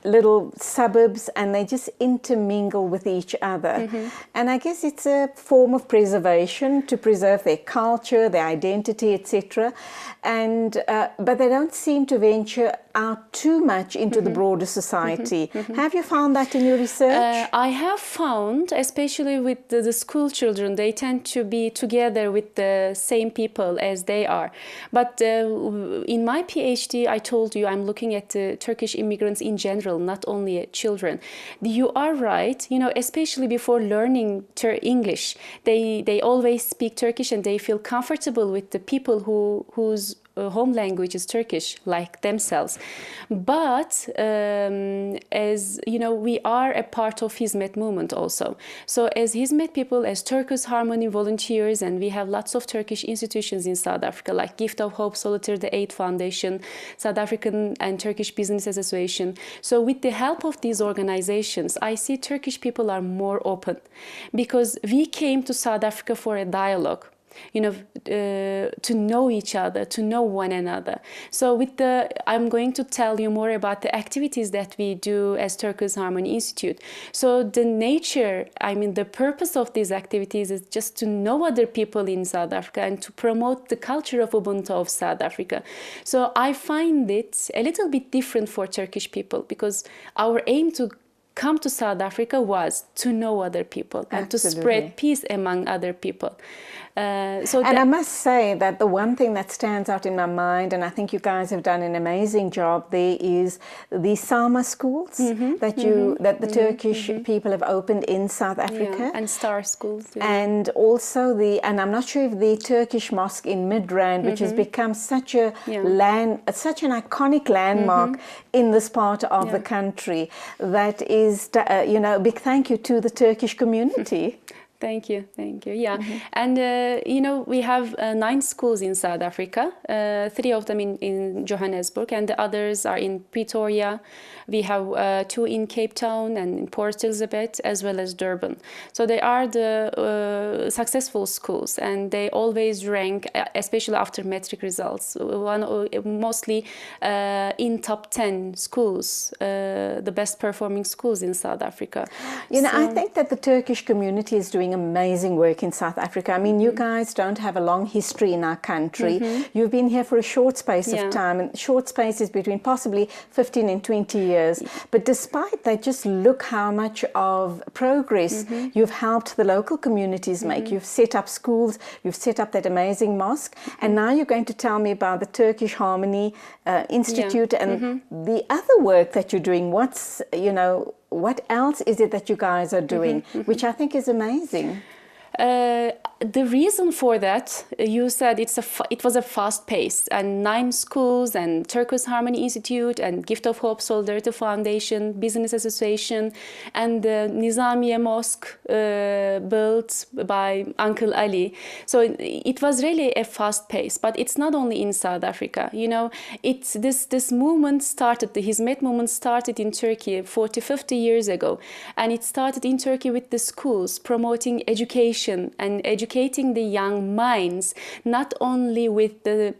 little suburbs, and they just intermingle with each other. And I guess it's a form of preservation to preserve their culture, their identity, etc. And but they don't seem to venture out too much into the broader society. Have you found that in your research? I have found, especially with the school children, they tend to be together with the same people as they are. But in my PhD, I told you I'm looking at the Turkish immigrants in general, not only at children. You are right, you know, especially before learning English, they always speak Turkish and they feel comfortable with the people whose home language is Turkish, like themselves. But as you know, we are a part of Hizmet movement also. So as Hizmet people, as Turkish Harmony volunteers, and we have lots of Turkish institutions in South Africa, like Gift of Hope, Solitaire, the Aid Foundation, South African and Turkish Business Association. So with the help of these organizations, I see Turkish people are more open, because we came to South Africa for a dialogue, you know, to know each other, to know one another. So I'm going to tell you more about the activities that we do as Turkish Harmony Institute. So the purpose of these activities is just to know other people in South Africa and to promote the culture of Ubuntu of South Africa. So I find it a little bit different for Turkish people, because our aim to come to South Africa was to know other people and to spread peace among other people. I must say that the one thing that stands out in my mind, and I think you guys have done an amazing job there, is the Sama schools that the Turkish people have opened in South Africa. And star schools. And also and I'm not sure if the Turkish mosque in Midrand, which has become such a such an iconic landmark in this part of the country, that is, a big thank you to the Turkish community. Thank you. Yeah, and we have 9 schools in South Africa. 3 of them in Johannesburg, and the others are in Pretoria. We have 2 in Cape Town and in Port Elizabeth, as well as Durban. So they are the successful schools, and they always rank, especially after metric results, mostly in top 10 schools, the best performing schools in South Africa. I think that the Turkish community is doing amazing work in South Africa. I mean, you guys don't have a long history in our country. You've been here for a short space of time, and short space is between possibly 15 and 20 years. But despite that, just look how much of progress you've helped the local communities make. You've set up schools, you've set up that amazing mosque, and now you're going to tell me about the Turkish Harmony Institute and the other work that you're doing. What else is it that you guys are doing, which I think is amazing? The reason for that, you said it was a fast pace, and 9 schools and Turkish Harmony Institute and Gift of Hope Solidarity Foundation, Business Association, and the Nizamiye Mosque built by Uncle Ali. So it was really a fast pace, but it's not only in South Africa. You know, it's this movement started, the Hizmet movement started in Turkey 40, 50 years ago, and it started in Turkey with the schools promoting education and educating the young minds, not only with the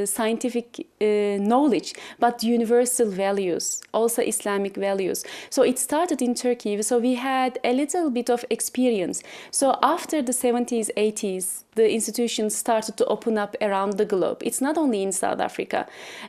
scientific knowledge, but universal values, also Islamic values. So it started in Turkey, so we had a little bit of experience. So after the 70s, 80s, the institutions started to open up around the globe. It's not only in South Africa,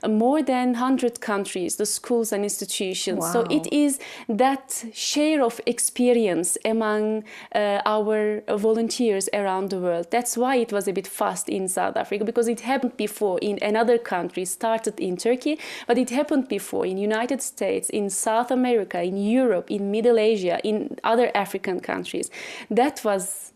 more than 100 countries, the schools and institutions. Wow. So it is that share of experience among our volunteers around the world. That's why it was a bit fast in South Africa, because it happened before in another country, started in Turkey, but it happened before in United States, in South America, in Europe, in Middle Asia, in other African countries. That was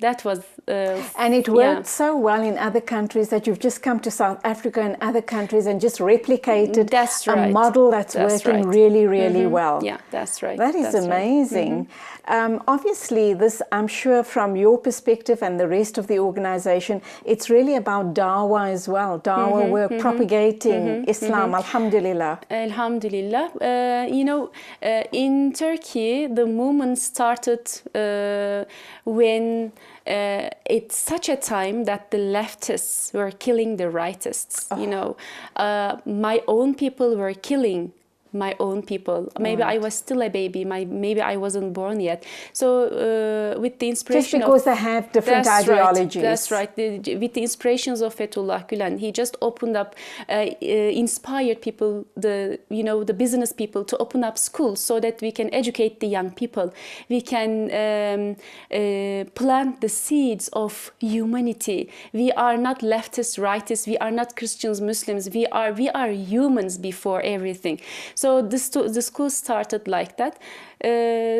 and it worked so well in other countries that you've just come to South Africa and other countries and just replicated a model that's working really, really well. Yeah, that's right. That is amazing. Obviously, this, I'm sure from your perspective and the rest of the organization, it's really about dawah as well. Dawah work, propagating Islam, alhamdulillah. Alhamdulillah. You know, in Turkey, the movement started when it's such a time that the leftists were killing the rightists. You know, my own people were killing my own people. Maybe I was still a baby. Maybe I wasn't born yet. So with the inspiration just because they have different ideologies. That's right. With the inspirations of Fethullah Gülen, he just opened up, inspired people, the business people, to open up schools so that we can educate the young people. We can plant the seeds of humanity. We are not leftists, rightists. We are not Christians, Muslims. We are humans before everything. So the school started like that.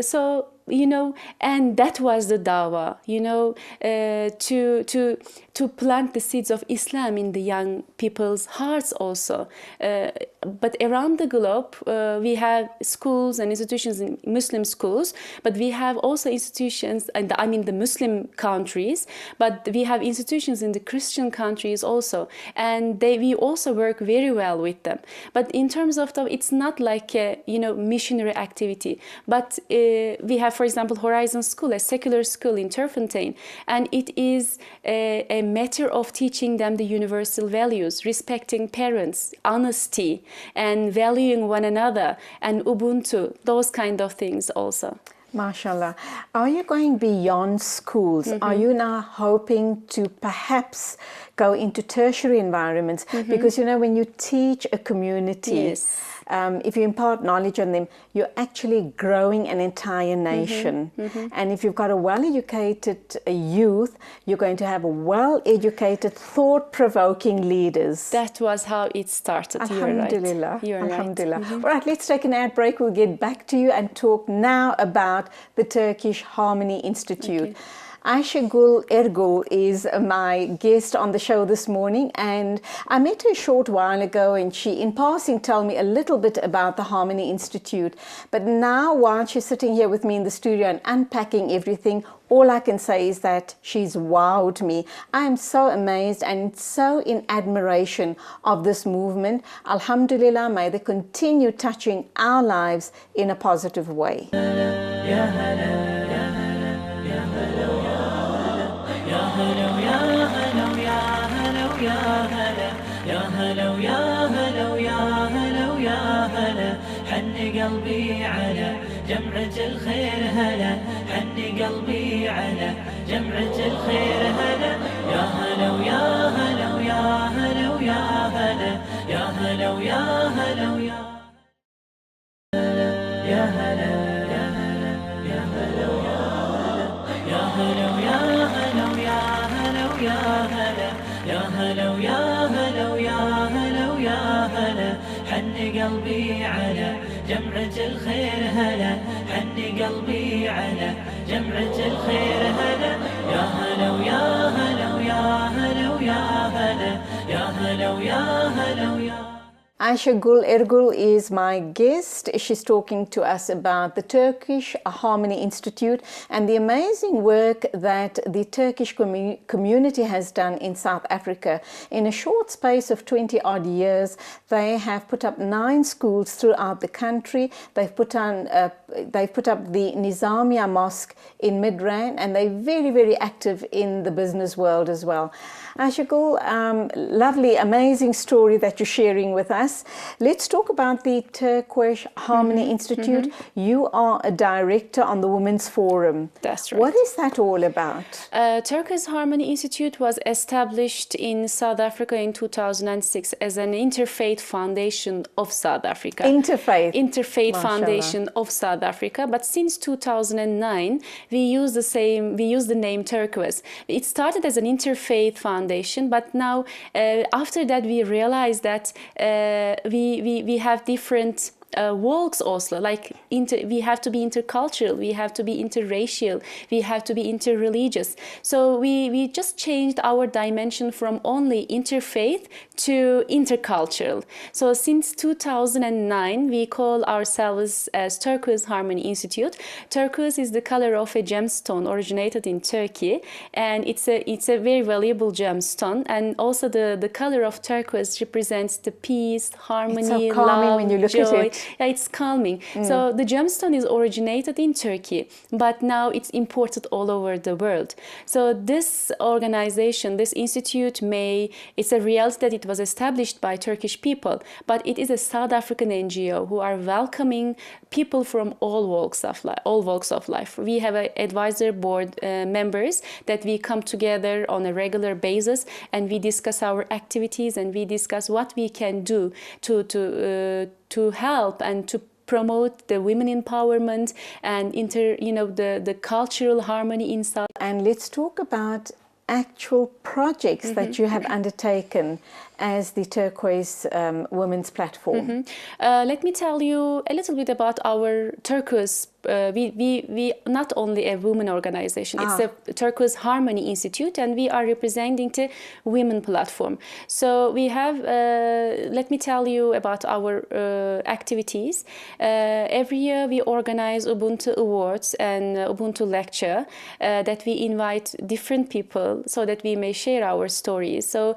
So, you know, and that was the dawah, you know, to plant the seeds of Islam in the young people's hearts also. But around the globe, we have schools and institutions in Muslim schools, but we have also institutions, and I mean the Muslim countries, but we have institutions in the Christian countries also, and we also work very well with them. But in terms of it's not like a, you know, missionary activity, but we have, for example, Horizon School, a secular school in Turffontein, and it is a matter of teaching them the universal values, respecting parents, honesty, and valuing one another, and Ubuntu, those kind of things also. MashaAllah. Are you going beyond schools? Are you now hoping to perhaps go into tertiary environments? Because, you know, when you teach a community, if you impart knowledge on them, you're actually growing an entire nation. And if you've got a well-educated youth, you're going to have well-educated, thought-provoking leaders. That was how it started. Alhamdulillah. You're right. Alhamdulillah. All right, let's take an ad break. We'll get back to you and talk now about the Turkish Harmony Institute. Ayşe Gül Ergul is my guest on the show this morning, and I met her a short while ago, and she, in passing, told me a little bit about the Harmony Institute. But now, while she's sitting here with me in the studio and unpacking everything, all I can say is that she's wowed me. I am so amazed and so in admiration of this movement. Alhamdulillah, may they continue touching our lives in a positive way. قلبي على جمعة الخير هلا حني قلبي على جمعة الخير هلا يا هلا ويا هلا ويا هلا ويا هلا يا هلا ويا هلا ويا يا هلا يا هلا يا هلا ويا يا هلا ويا هلا ويا هلا ويا هلا يا هلا ويا هلا ويا هلا ويا هلا حني قلبي على جمعة الخير هلا حني قلبي على جمعة الخير هلا يا هلا ويا هلا ويا هلا ويا هلا يا هلا ويا هلا ويا. Aisha Gul Ergul is my guest. She's talking to us about the Turkish Harmony Institute and the amazing work that the Turkish community has done in South Africa. In a short space of 20 odd years, they have put up 9 schools throughout the country. They've put up the Nizamiya Mosque in Midrand, and they're very, very active in the business world as well. Aisha Gul, lovely, amazing story that you're sharing with us. Let's talk about the Turkish Harmony Institute. You are a director on the Women's Forum. That's right. What is that all about? Turkish Harmony Institute was established in South Africa in 2006 as an interfaith foundation of South Africa. Interfaith Mashallah. Foundation of South Africa. But since 2009, we use the name Turquoise. It started as an interfaith foundation, but now after that we realized that we have different walks also, like we have to be intercultural, we have to be interracial, we have to be interreligious. So we just changed our dimension from only interfaith to intercultural. So since 2009, we call ourselves as Turquoise Harmony Institute. Turquoise is the color of a gemstone originated in Turkey, and it's a very valuable gemstone. And also the color of turquoise represents the peace, harmony, it's so calming love, when you look joy. at it. Yeah, it's calming. So the gemstone is originated in Turkey, but now it's imported all over the world. So this organization, this institute, it's a reality that it was established by Turkish people, but it is a South African NGO who are welcoming people from all walks of life. We have an advisor board members that we come together on a regular basis, and we discuss our activities, and we discuss what we can do to help and to promote the women empowerment and the cultural harmony in South. And let's talk about actual projects that you have undertaken as the Turquoise Women's Platform. Let me tell you a little bit about our Turquoise. We not only a women organization, it's a Turquoise Harmony Institute, and we are representing the women platform. So we have, let me tell you about our activities. Every year we organize Ubuntu Awards and Ubuntu Lecture that we invite different people so that we may share our stories. So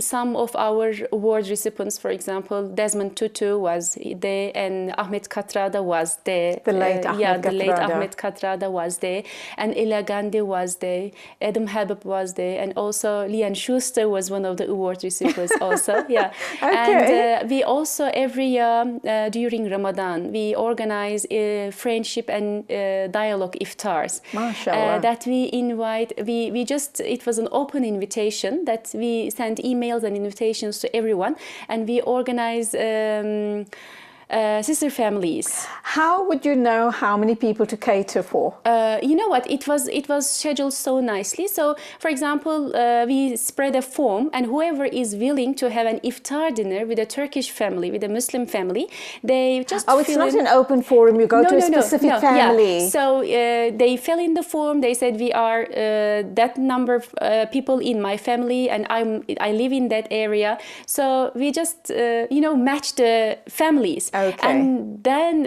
some of our award recipients, for example, Desmond Tutu was there, and Ahmet Katrada was there. The late Ahmet Katrada was there, and Ella Gandhi was there, Adam Habib was there, and also Leanne Schuster was one of the award recipients also. Yeah. Okay. And we also every year during Ramadan we organize friendship and dialogue iftars. Mashallah. That we invite. It was an open invitation that we sent emails and invitations to everyone, and we organize sister families. How would you know how many people to cater for? You know what? It was scheduled so nicely. So, for example, we spread a form, and whoever is willing to have an iftar dinner with a Turkish family, with a Muslim family, they just it's not an open forum. You go to a specific family. Yeah. So they fill in the form. They said we are that number of people in my family, and I live in that area. So we just match the families. Okay. And then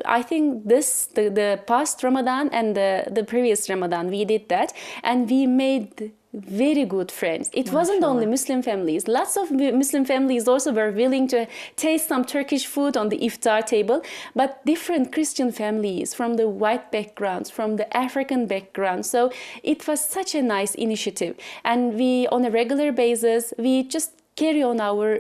I think the past Ramadan and the previous Ramadan, we did that, and we made very good friends. It wasn't only Muslim families. Lots of Muslim families also were willing to taste some Turkish food on the iftar table, but different Christian families from the white backgrounds, from the African background. So it was such a nice initiative. And we, on a regular basis, we just carry on our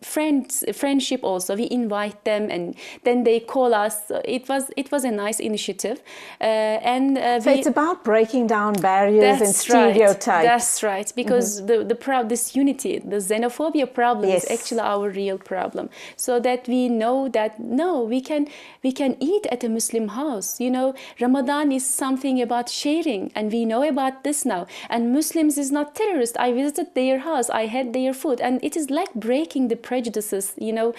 friendship also. We invite them, and then they call us. It was a nice initiative. So it's about breaking down barriers and stereotypes. Right. That's right, because this unity, the xenophobia problem is actually our real problem. So that we know that we can eat at a Muslim house. Ramadan is something about sharing, and we know about this now. And Muslims is not terrorists. I visited their house. I had their their food. And it is like breaking the prejudices, you know,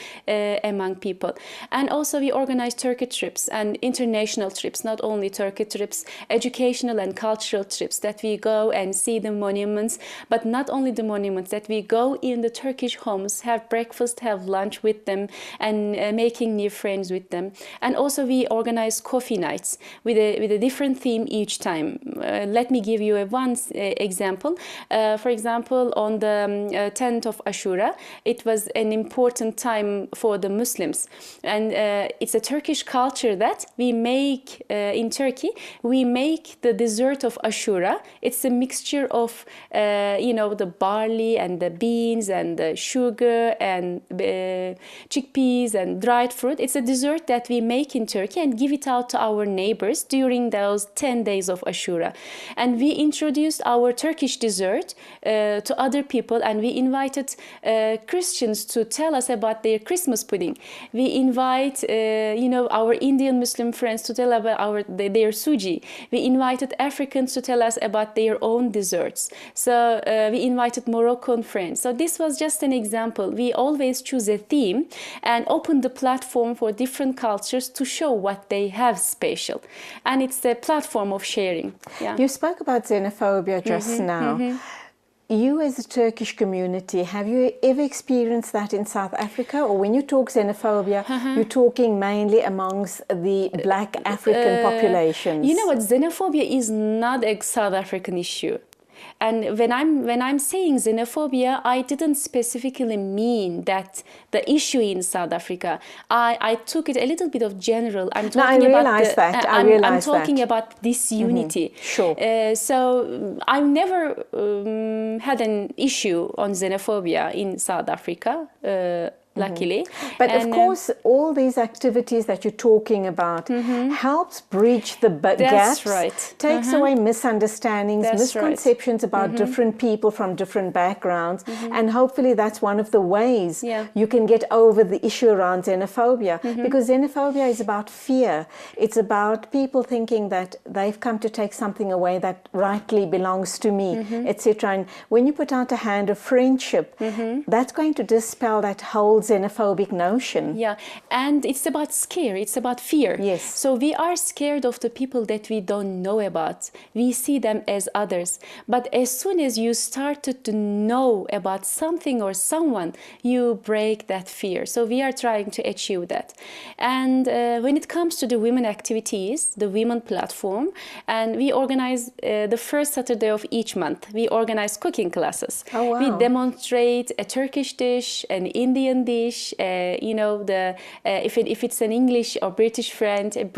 among people. And also we organize Turkey trips and international trips, not only Turkey trips, educational and cultural trips, that we go and see the monuments, but not only the monuments, that we go in the Turkish homes, have breakfast, have lunch with them, and making new friends with them. And also we organize coffee nights with a different theme each time. Let me give you one example. For example, on the 10th of Ashura, it was an important time for the Muslims. And it's a Turkish culture that we make in Turkey. We make the dessert of Ashura. It's a mixture of, you know, the barley and the beans and the sugar and chickpeas and dried fruit. It's a dessert that we make in Turkey and give it out to our neighbors during those 10 days of Ashura. And we introduced our Turkish dessert to other people, and we invited Christians to tell us about their Christmas pudding. We invite, you know, our Indian Muslim friends to tell about their suji. We invited Africans to tell us about their own desserts. So we invited Moroccan friends. So this was just an example. We always choose a theme and open the platform for different cultures to show what they have special. And it's a platform of sharing. Yeah. You spoke about xenophobia just now. You as a Turkish community, have you ever experienced that in South Africa? Or when you talk xenophobia, you're talking mainly amongst the Black African populations? You know what, xenophobia is not a South African issue. And when I'm saying xenophobia, I didn't specifically mean that the issue in South Africa. I took it a little bit of general. I'm talking I'm talking about disunity. Sure. So I've never had an issue on xenophobia in South Africa. Luckily. But of course, all these activities that you're talking about helps bridge the gaps, takes away misunderstandings, misconceptions about different people from different backgrounds, and hopefully that's one of the ways you can get over the issue around xenophobia, because xenophobia is about fear. It's about people thinking that they've come to take something away that rightly belongs to me, etc. And when you put out a hand of friendship, that's going to dispel that whole xenophobic notion. Yeah, and it's about scare, it's about fear. Yes. So we are scared of the people that we don't know about. We see them as others. But as soon as you started to know about something or someone, you break that fear. So we are trying to achieve that. And when it comes to the women activities, the women platform, and we organize the first Saturday of each month, we organize cooking classes. Oh, wow. We demonstrate a Turkish dish, an Indian dish, you know, if it's an English or British friend, an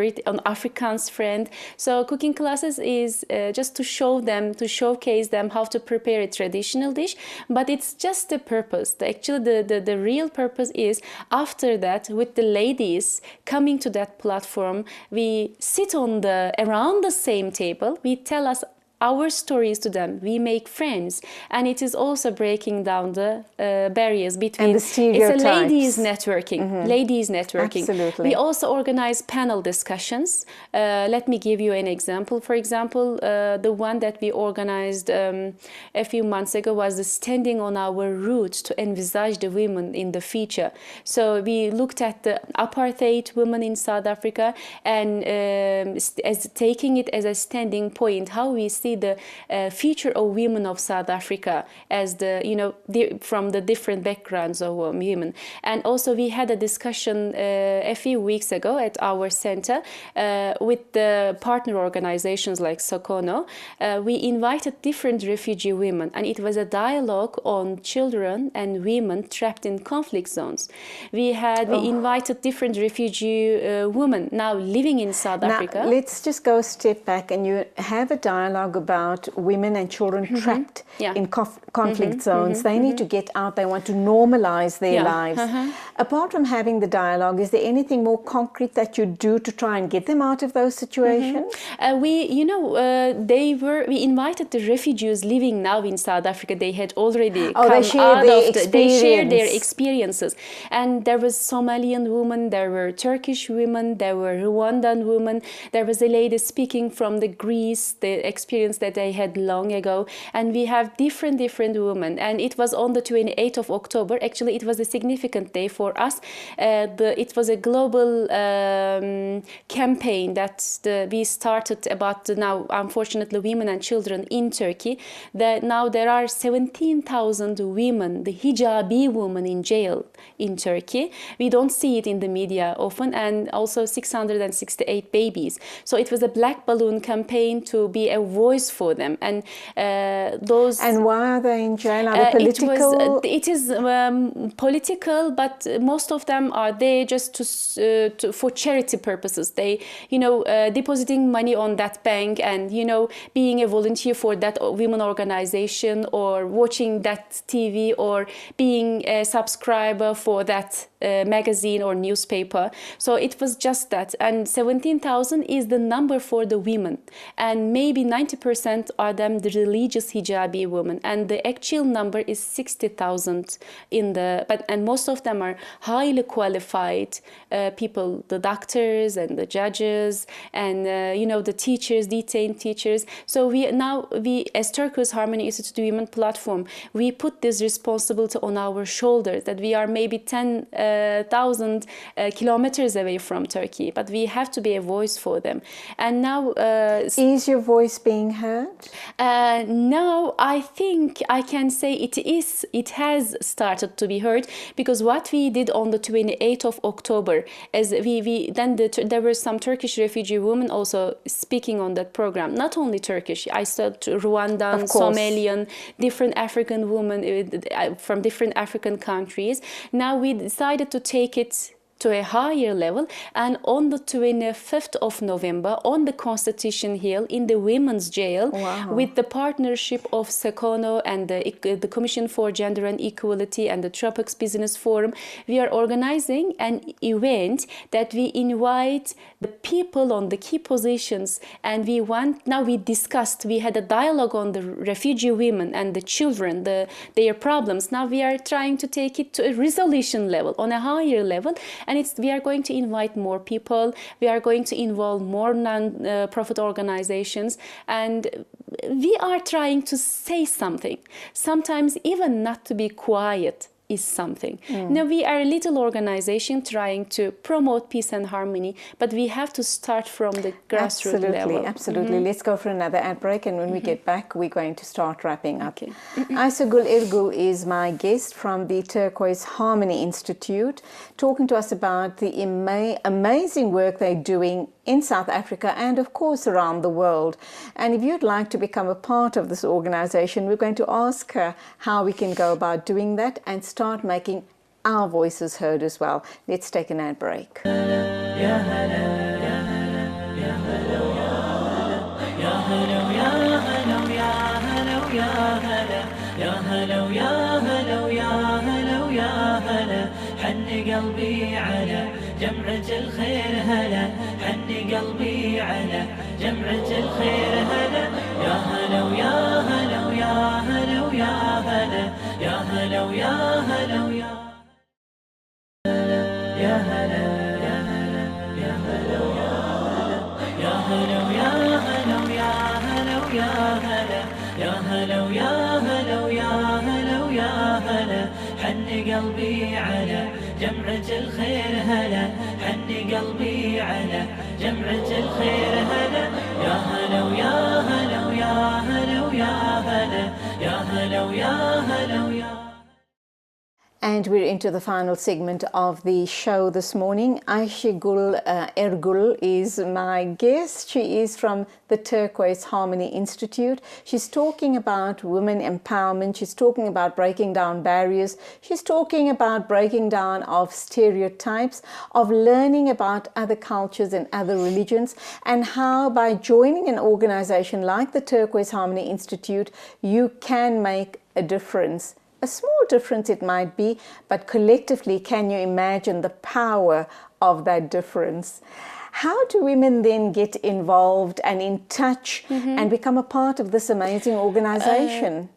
Afrikaans friend. So cooking classes is just to show them, to showcase them how to prepare a traditional dish. But it's just the purpose. Actually, the real purpose is after that, with the ladies coming to that platform, we sit around the same table. We tell us our stories to them. We make friends, and it is also breaking down the barriers between. And the stereotypes. It's a ladies networking. Ladies networking. Absolutely. We also organize panel discussions. Let me give you an example. For example, the one that we organized a few months ago was the standing on our roots to envisage the women in the future. So we looked at the apartheid women in South Africa and as taking it as a standing point, how we see the future of women of South Africa as from the different backgrounds of women. And also we had a discussion a few weeks ago at our center with the partner organizations like Sokono. We invited different refugee women, and it was a dialogue on children and women trapped in conflict zones. We invited different refugee women now living in South Africa. Let's just go a step back, and you have a dialogue about women and children trapped in conflict zones. They need to get out. They want to normalize their lives. Apart from having the dialogue, is there anything more concrete that you do to try and get them out of those situations? We invited the refugees living now in South Africa. They had already they shared their experiences. And there was Somalian women, there were Turkish women, there were Rwandan women, there was a lady speaking from the Greece, the experience experience that I had long ago. And we have different women. And it was on the 28th of October. Actually, it was a significant day for us. It was a global campaign that we started about now, unfortunately, women and children in Turkey. That now there are 17,000 women, the hijabi women in jail in Turkey. We don't see it in the media often, and also 668 babies. So it was a black balloon campaign to be a voice for them. And those. And why are they in jail? Are they political? It is political, but most of them are there just for charity purposes. They, depositing money on that bank and, being a volunteer for that women organization, or watching that TV, or being a subscriber for that magazine or newspaper. So it was just that. And 17,000 is the number for the women. And maybe 90% are them the religious hijabi women. And the actual number is 60,000 and most of them are highly qualified people, the doctors and the judges and, the teachers, detained teachers. So we as Turquoise Harmony Institute Women Platform, we put this responsibility on our shoulders, that we are maybe 10,000 kilometers away from Turkey, but we have to be a voice for them. And now... is your voice being heard? Now I think I can say it has started to be heard, because what we did on the 28th of October, as there were some Turkish refugee women also speaking on that program. Not only Turkish, I saw Rwandan, Somalian, different African women from different African countries. Now we decided to take it to a higher level, and on the 25th of November on the Constitution Hill in the women's jail, with the partnership of SECONO and the Commission for Gender and Equality and the Tropics Business Forum, we are organizing an event that we invite the people on the key positions, and we had a dialogue on the refugee women and the children, their problems. Now we are trying to take it to a resolution level, on a higher level. And we are going to invite more people. We are going to involve more non-profit organizations. And we are trying to say something. Sometimes even not to be quiet is something. Now we are a little organization trying to promote peace and harmony, but we have to start from the grassroots level. Absolutely. Let's go for another ad break, and when we get back, we're going to start wrapping up. Okay. Ayşegül Ergül is my guest from the Turquoise Harmony Institute, talking to us about the amazing work they're doing in South Africa and, of course, around the world. And if you'd like to become a part of this organization, we're going to ask her how we can go about doing that and start making our voices heard as well. Let's take an ad break. قلبي على جمعة الخير هلا، حني قلبي على جمعة الخير هلا، يا هلا ويا هلا ويا هلا ويا هلا، يا هلا ويا هلا ويا يا هلا يا هلا يا هلا ويا هلا، يا هلا ويا هلا ويا هلا ويا هلا، يا هلا ويا هلا ويا هلا ويا هلا، حني قلبي على جمعة الخير هلا، حني قلبي على جمعة الخير هلا، يا هلا ويا هلا ويا هلا ويا هلا، يا هلا ويا هلا ويا. And we're into the final segment of the show this morning. Ayşegül Ergül is my guest. She is from the Turquoise Harmony Institute. She's talking about women empowerment. She's talking about breaking down barriers. She's talking about breaking down of stereotypes, of learning about other cultures and other religions, and how by joining an organization like the Turquoise Harmony Institute, you can make a difference. A small difference it might be, but collectively, can you imagine the power of that difference? How do women then get involved and in touch and become a part of this amazing organization?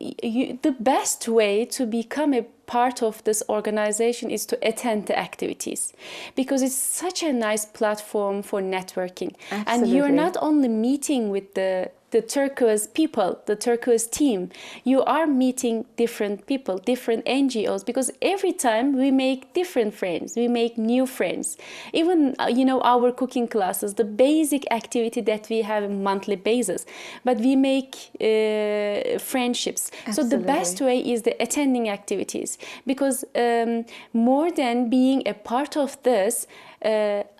The best way to become a part of this organization is to attend the activities, because it's such a nice platform for networking. Absolutely. And you're not only meeting with the the turquoise people, the turquoise team, you are meeting different people, different NGOs, because every time we make different friends, we make new friends. Even, you know, our cooking classes, the basic activity that we have on monthly basis, but we make friendships. Absolutely. So the best way is the attending activities, because more than being a part of this,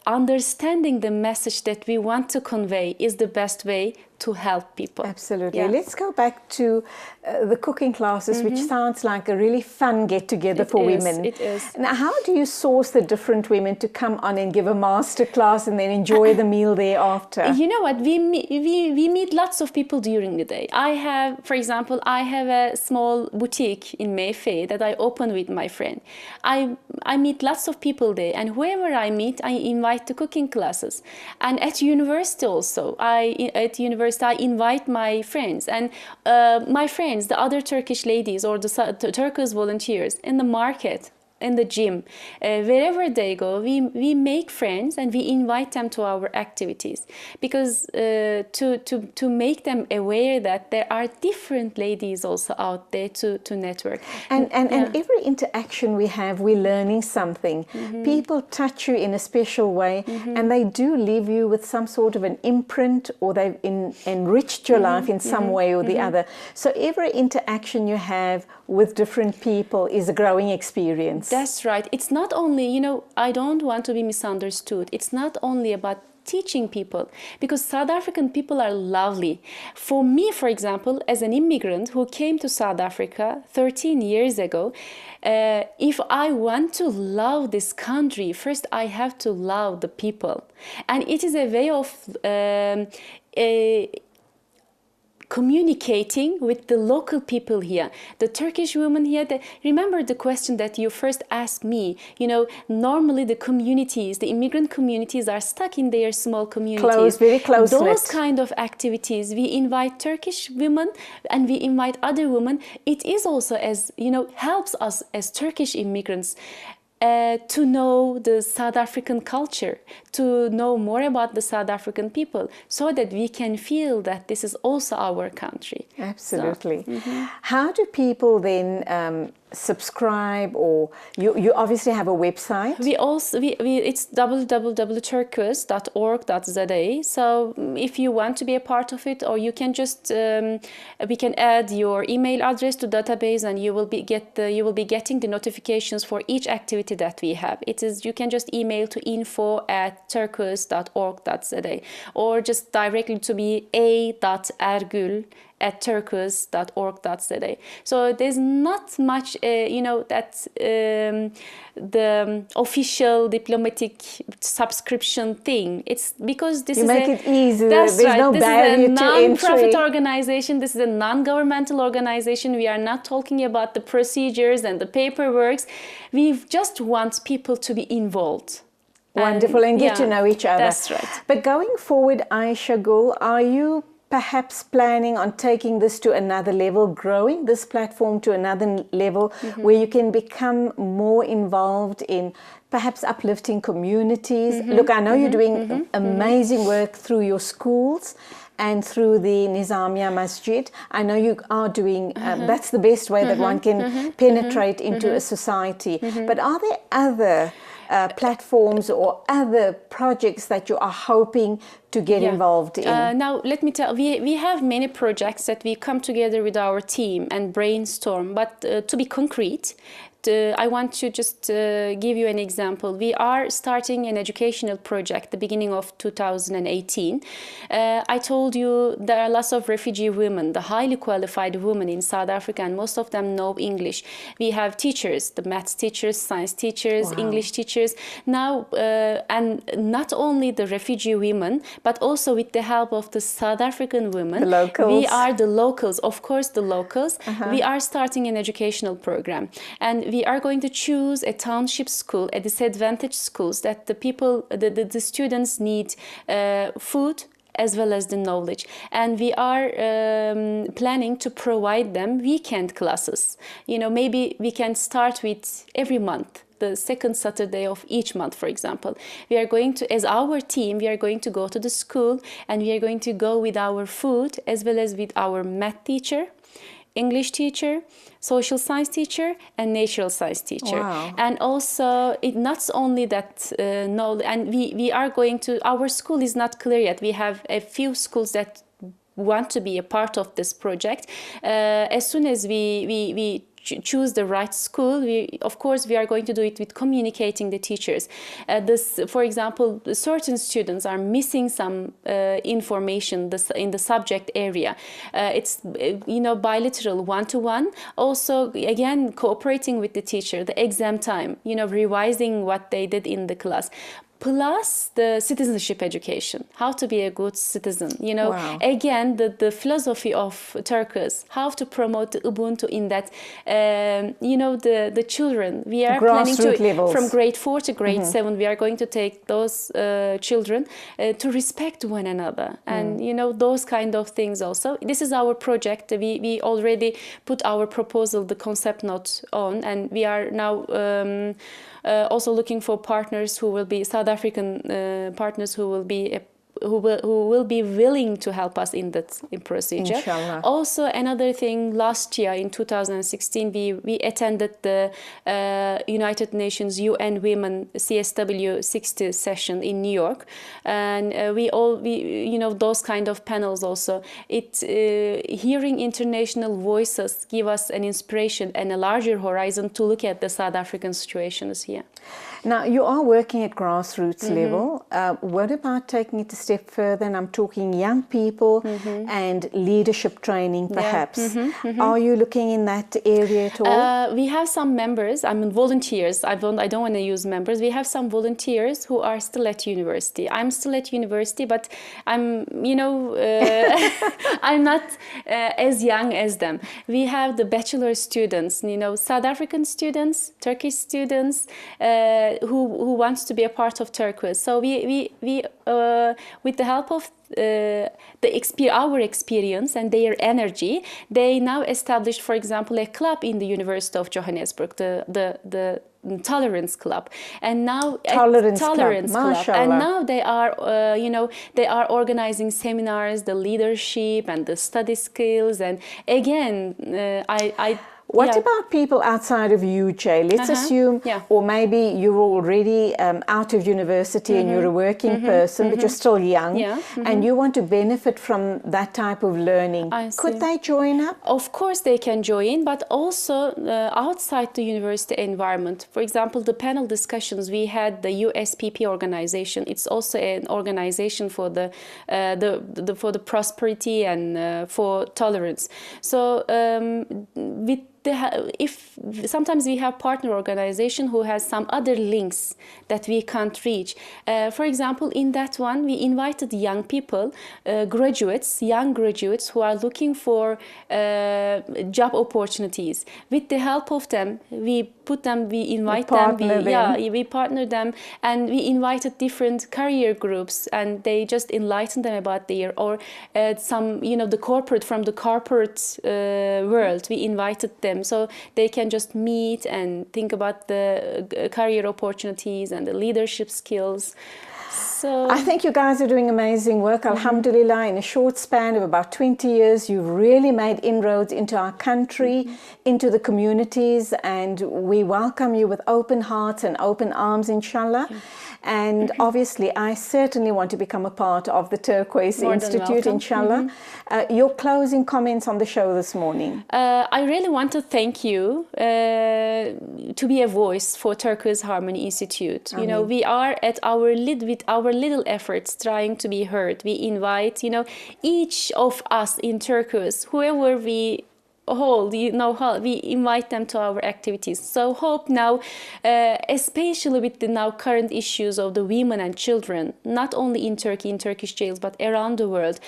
understanding the message that we want to convey is the best way to help people. Absolutely. Yeah. Let's go back to the cooking classes, which sounds like a really fun get-together for women. It is. Now, how do you source the different women to come on and give a master class and then enjoy the meal thereafter? You know what? We meet lots of people during the day. I have, for example, I have a small boutique in Mayfair that I open with my friend. I meet lots of people there, and whoever I meet, I invite to cooking classes. And at university also, I invite my friends, and my friends, the other Turkish ladies or the Turkish volunteers in the market, in the gym, wherever they go, we make friends and we invite them to our activities, because to make them aware that there are different ladies also out there to network. And every interaction we have, we're learning something. People touch you in a special way, and they do leave you with some sort of an imprint, or they've enriched your life in some way or the other. So every interaction you have with different people is a growing experience. That's right. It's not only, you know, I don't want to be misunderstood. It's not only about teaching people, because South African people are lovely. For me, for example, as an immigrant who came to South Africa 13 years ago, if I want to love this country, first I have to love the people. And it is a way of communicating with the local people here. The Turkish women here, remember the question that you first asked me, you know, normally the communities, the immigrant communities are stuck in their small communities. Very close. Those kind of activities, we invite Turkish women and we invite other women. It is also, as you know, helps us as Turkish immigrants to know the South African culture, to know more about the South African people, so that we can feel that this is also our country. Absolutely. So, how do people then subscribe, or you obviously have a website? We also it's www.turquoise.org.za. So if you want to be a part of it, or you can just we can add your email address to database, and you will be getting the notifications for each activity that we have. You can just email to info@turquoise.org.za, or just directly to me a.ergül@turquoise.org.za. So there's not much, you know, that the official diplomatic subscription thing. It's because this you is make it easy. That's There's right. no This barrier is a to non-profit entry. organization. This is a non-governmental organization. We are not talking about the procedures and the paperwork. We just want people to be involved. Wonderful, and get to know each other. That's right. But going forward, Aisha Gul, are you perhaps planning on taking this to another level, growing this platform to another level, where you can become more involved in perhaps uplifting communities? Look, I know you're doing amazing work through your schools and through the Nizamiya Masjid. I know you are doing, that's the best way that one can penetrate into a society. But are there other platforms or other projects that you are hoping to get involved in? Now, let me tell, we have many projects that we come together with our team and brainstorm, but to be concrete, I want to just give you an example. We are starting an educational project the beginning of 2018. I told you there are lots of refugee women, the highly qualified women in South Africa, and most of them know English. We have teachers, the maths teachers, science teachers, English teachers. Now, and not only the refugee women, but also with the help of the South African women. The locals. We are the locals, of course, the locals. We are starting an educational program. And we are going to choose a township school, a disadvantaged schools, that the people, the students need food, as well as the knowledge. And we are planning to provide them weekend classes. You know, maybe we can start with every month, the second Saturday of each month, for example. We are going to, as our team, we are going to go to the school, and we are going to go with our food as well as with our math teacher, English teacher, social science teacher, and natural science teacher. Wow. And also, it not only that knowledge, and we are going to, our school is not clear yet. We have a few schools that want to be a part of this project. As soon as we choose the right school, of course we are going to do it with communicating the teachers. For example, certain students are missing some information in the subject area. It's bilateral, one-to-one. Also, again, cooperating with the teacher, the exam time, revising what they did in the class. Plus the citizenship education, how to be a good citizen. Wow. Again, the philosophy of Turkers, how to promote the Ubuntu in that, the children. We are planning to, levels. From grade 4 to grade 7, we are going to take those children to respect one another. And, those kind of things also. This is our project. We already put our proposal, the concept note on, and we are now also looking for partners who will be South African partners who will be willing to help us in that procedure. Inshallah. Also, another thing, last year in 2016, we attended the United Nations UN Women CSW 60 session in New York, and we those kind of panels also. Hearing international voices give us an inspiration and a larger horizon to look at the South African situations here. Now, you are working at grassroots level. What about taking it a step further? And I'm talking young people and leadership training, perhaps. Are you looking in that area at all? We have some members, volunteers. I don't want to use members. We have some volunteers who are still at university. I'm still at university, but I'm, I'm not as young as them. We have the bachelor students, South African students, Turkish students, who wants to be a part of Turquoise. So we with the help of our experience and their energy, they now established, for example, a club in the University of Johannesburg, the Tolerance Club, and now Tolerance Club. And now they are they are organizing seminars, the leadership and the study skills, and again What about people outside of UJ? Let's assume, or maybe you're already out of university and you're a working person, but you're still young, and you want to benefit from that type of learning. Could they join up? Of course they can join, but also outside the university environment. For example, the panel discussions, we had the USPP organization. It's also an organization for for the prosperity and for tolerance. So sometimes we have partner organization who has some other links that we can't reach. For example, in that one, we invited young people, young graduates who are looking for job opportunities. With the help of them, we partner them, and we invited different career groups, and they just enlightened them about the corporate world. We invited them so they can just meet and think about the career opportunities and the leadership skills. So I think you guys are doing amazing work. Alhamdulillah, in a short span of about 20 years, you've really made inroads into our country, into the communities, and we welcome you with open hearts and open arms, inshallah. And obviously, I certainly want to become a part of the Turquoise Institute, inshallah. Your closing comments on the show this morning. I really want to thank you to be a voice for Turquoise Harmony Institute. You know, we are at with our little efforts trying to be heard. We invite, each of us in Turquoise, whoever we whole, we invite them to our activities. So hope now, especially with the now current issues of the women and children, not only in Turkey, in Turkish jails, but around the world,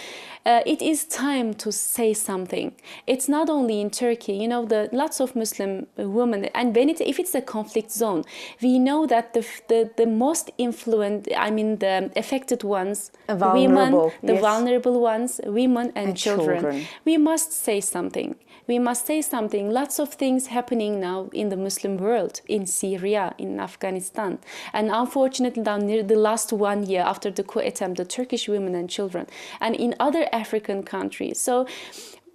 it is time to say something. It's not only in Turkey, the lots of Muslim women, and if it's a conflict zone, we know that the most the affected ones, women, the vulnerable ones, women and children. We must say something. We must say something. Lots of things happening now in the Muslim world, in Syria, in Afghanistan. And unfortunately, now near the last 1 year after the coup attempt, the Turkish women and children, and in other African countries. So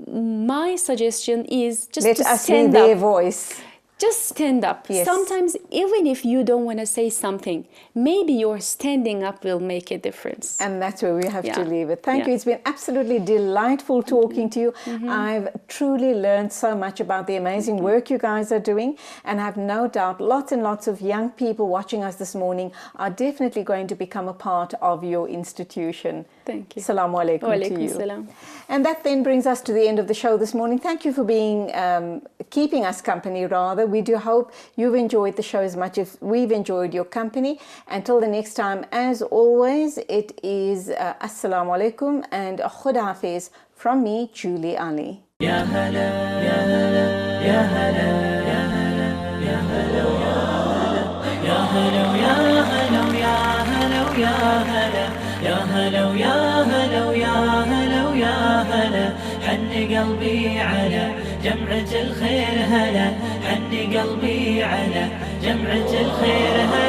my suggestion is just to stand up. Let us be their voice. Just stand up. Yes. Sometimes, even if you don't want to say something, maybe your standing up will make a difference. And that's where we have to leave it. Thank you. It's been absolutely delightful talking to you. I've truly learned so much about the amazing work you guys are doing. And I have no doubt lots and lots of young people watching us this morning are definitely going to become a part of your institution. Thank you. Assalamu alaikum to you. Salam. And that then brings us to the end of the show this morning. Thank you for being keeping us company, rather. We do hope you've enjoyed the show as much as we've enjoyed your company. Until the next time, as always, it is Assalamu alaikum and Khud Hafiz from me, Julie Alli. Ya hala, ya hala, ya hala, ya hala, ya hala, ya hala, ya hala, ya hala, ya hala. يا هلا ويا هلا ويا هلا ويا هلا حن قلبي على جمعة الخير هلا حن قلبي على جمعة الخير هلا